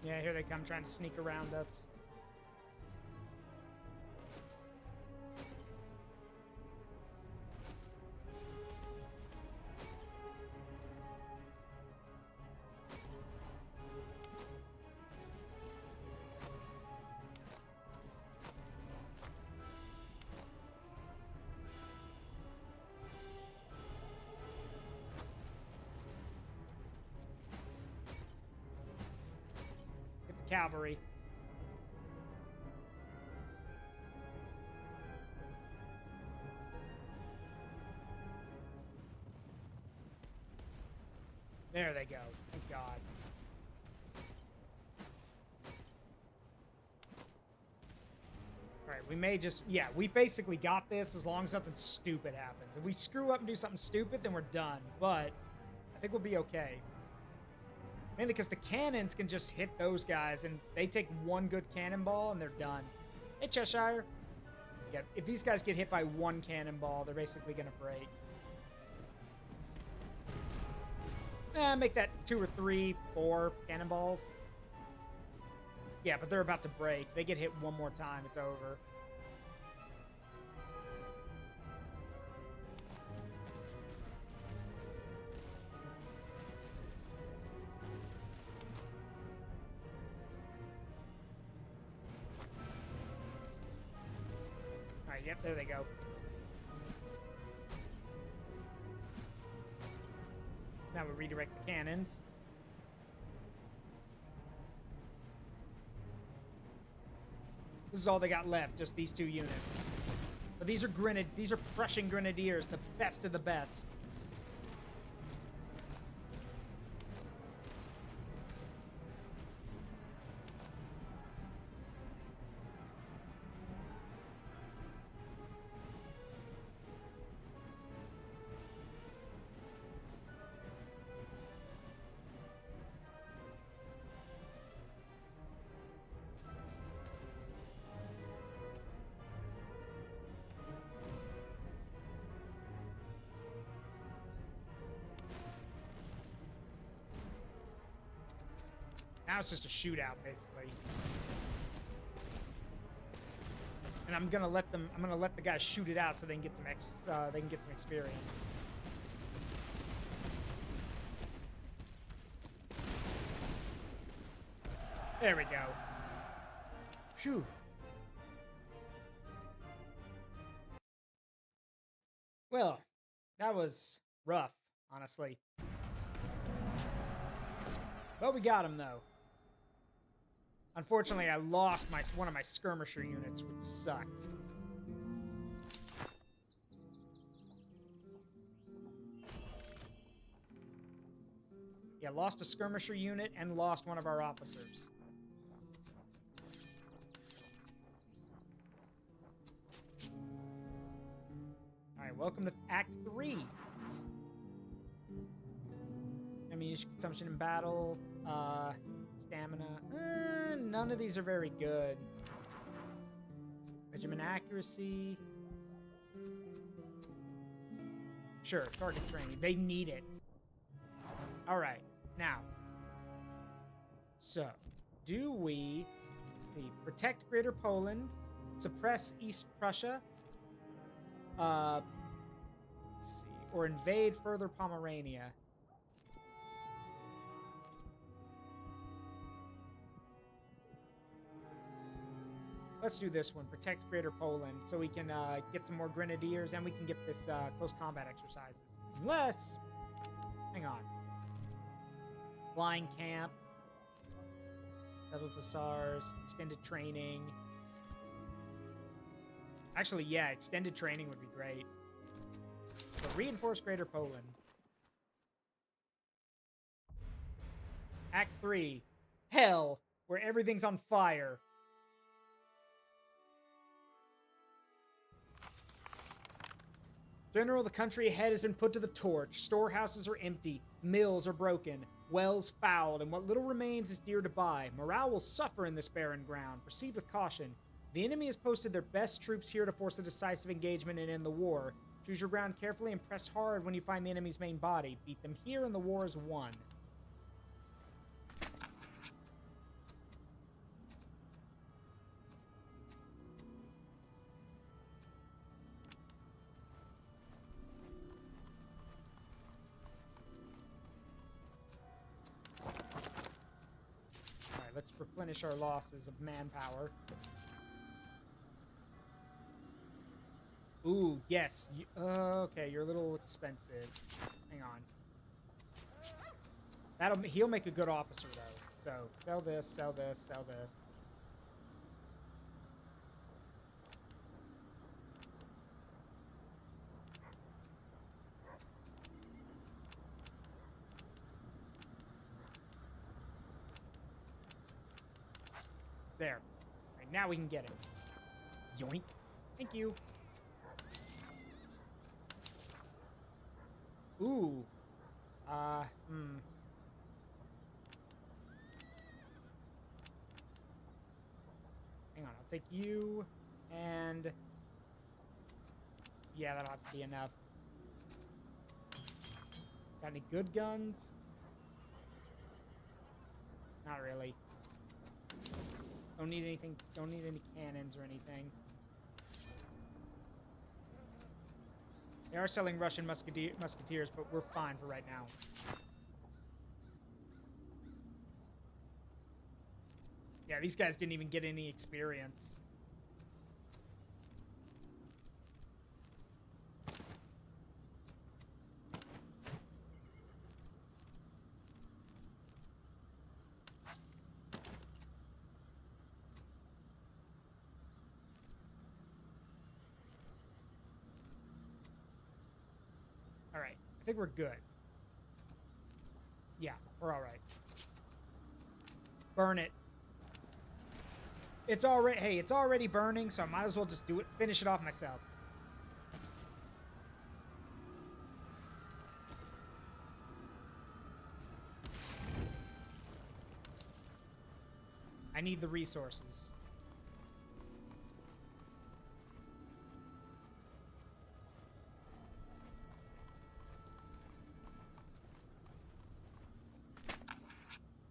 Yeah, here they come trying to sneak around us. Cavalry. There they go. Thank God. Alright, we may just... Yeah, we basically got this as long as something stupid happens. If we screw up and do something stupid, then we're done. But I think we'll be okay. Mainly because the cannons can just hit those guys, and they take one good cannonball, and they're done. Hey, Cheshire. Yeah, if these guys get hit by one cannonball, they're basically going to break. Make that 2 or 3, 4 cannonballs. Yeah, but they're about to break. They get hit one more time, it's over. Alright, yep, there they go. Now we redirect the cannons. This is all they got left, just these 2 units. But these are Prussian grenadiers, the best of the best. Now it's just a shootout, basically. And I'm gonna let the guys shoot it out so they can get some experience. There we go. Phew. Well, that was rough, honestly. But we got him, though. Unfortunately, I lost one of my skirmisher units, which sucked. Yeah, lost a skirmisher unit and lost one of our officers. Alright, welcome to Act 3. Ammunition consumption in battle. Stamina. None of these are very good. Regiment accuracy. Sure, target training. They need it. Alright, now. So, do we protect Greater Poland, suppress East Prussia, let's see, or invade further Pomerania? Let's do this one. Protect Greater Poland so we can get some more grenadiers and we can get this close combat exercises. Unless, hang on. Flying camp. Settle to SARS. Extended training. Actually, yeah, extended training would be great. So reinforce Greater Poland. Act 3. Hell, where everything's on fire. General, the country ahead has been put to the torch. Storehouses are empty. Mills are broken. Wells fouled, and what little remains is dear to buy. Morale will suffer in this barren ground. Proceed with caution. The enemy has posted their best troops here to force a decisive engagement and end the war. Choose your ground carefully and press hard when you find the enemy's main body. Beat them here and the war is won. Let's replenish our losses of manpower. Ooh, yes. Okay, you're a little expensive. Hang on. He'll make a good officer, though. So, sell this, sell this, sell this. There. Right, now we can get it. Yoink. Thank you. Ooh. Hang on, I'll take you, and... yeah, that'll have to be enough. Got any good guns? Not really. Don't need anything, don't need any cannons or anything. They are selling Russian musketeers, but we're fine for right now. Yeah, these guys didn't even get any experience. Alright, I think we're good. Yeah, we're alright. Burn it. It's already, hey, it's already burning, so I might as well just do it, finish it off myself. I need the resources.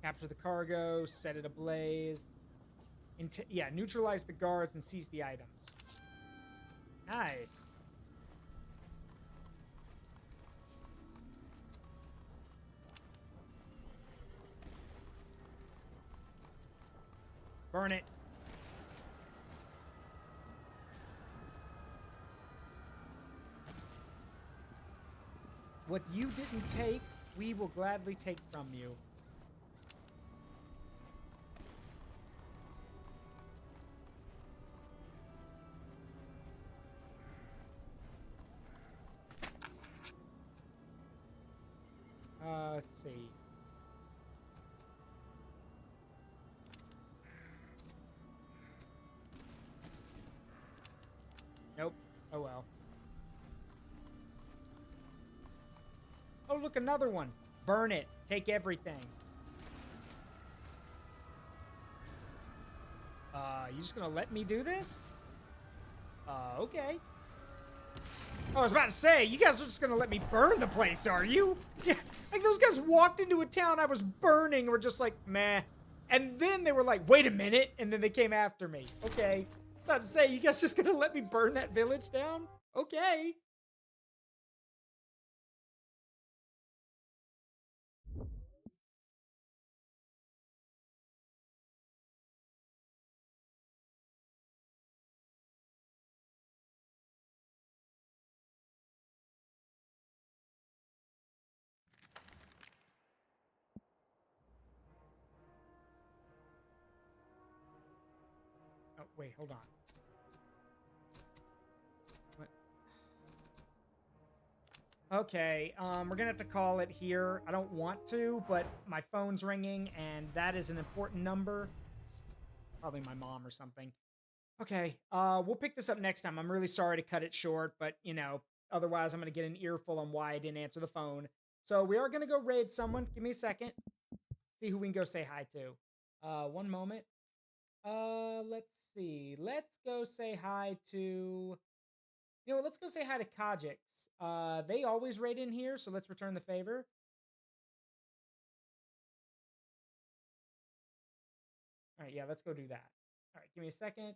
Capture the cargo, set it ablaze. Yeah, neutralize the guards and seize the items. Nice. Burn it. What you didn't take, we will gladly take from you. Let's see. Nope. Oh well. Oh, look, another one. Burn it. Take everything. You just gonna let me do this? Okay. I was about to say, you guys are just gonna let me burn the place, are you? Yeah, like those guys walked into a town I was burning and were just like, meh. And then they were like, wait a minute, and then they came after me. Okay. About to say, you guys just gonna let me burn that village down? Okay. Oh, wait, hold on. What? Okay, we're gonna have to call it here. I don't want to, but my phone's ringing, and that is an important number. It's probably my mom or something. Okay, we'll pick this up next time. I'm really sorry to cut it short, but, you know, otherwise I'm gonna get an earful on why I didn't answer the phone. So we are gonna go raid someone. Give me a second. See who we can go say hi to. One moment. Let's see. Let's go say hi to... You know what? Let's go say hi to Kajix. They always raid in here, so let's return the favor. All right, yeah, let's go do that. All right, give me a second. All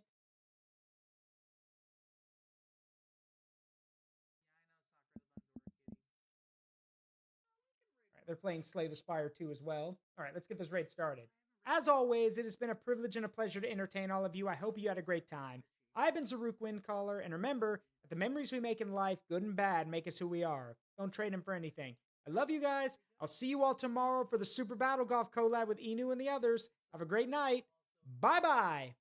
right, they're playing Slay the Spire 2 as well. All right, let's get this raid started. As always, it has been a privilege and a pleasure to entertain all of you. I hope you had a great time. I've been Zaruk Windcaller, and remember that the memories we make in life, good and bad, make us who we are. Don't trade them for anything. I love you guys. I'll see you all tomorrow for the Super Battle Golf collab with Inu and the others. Have a great night. Bye-bye.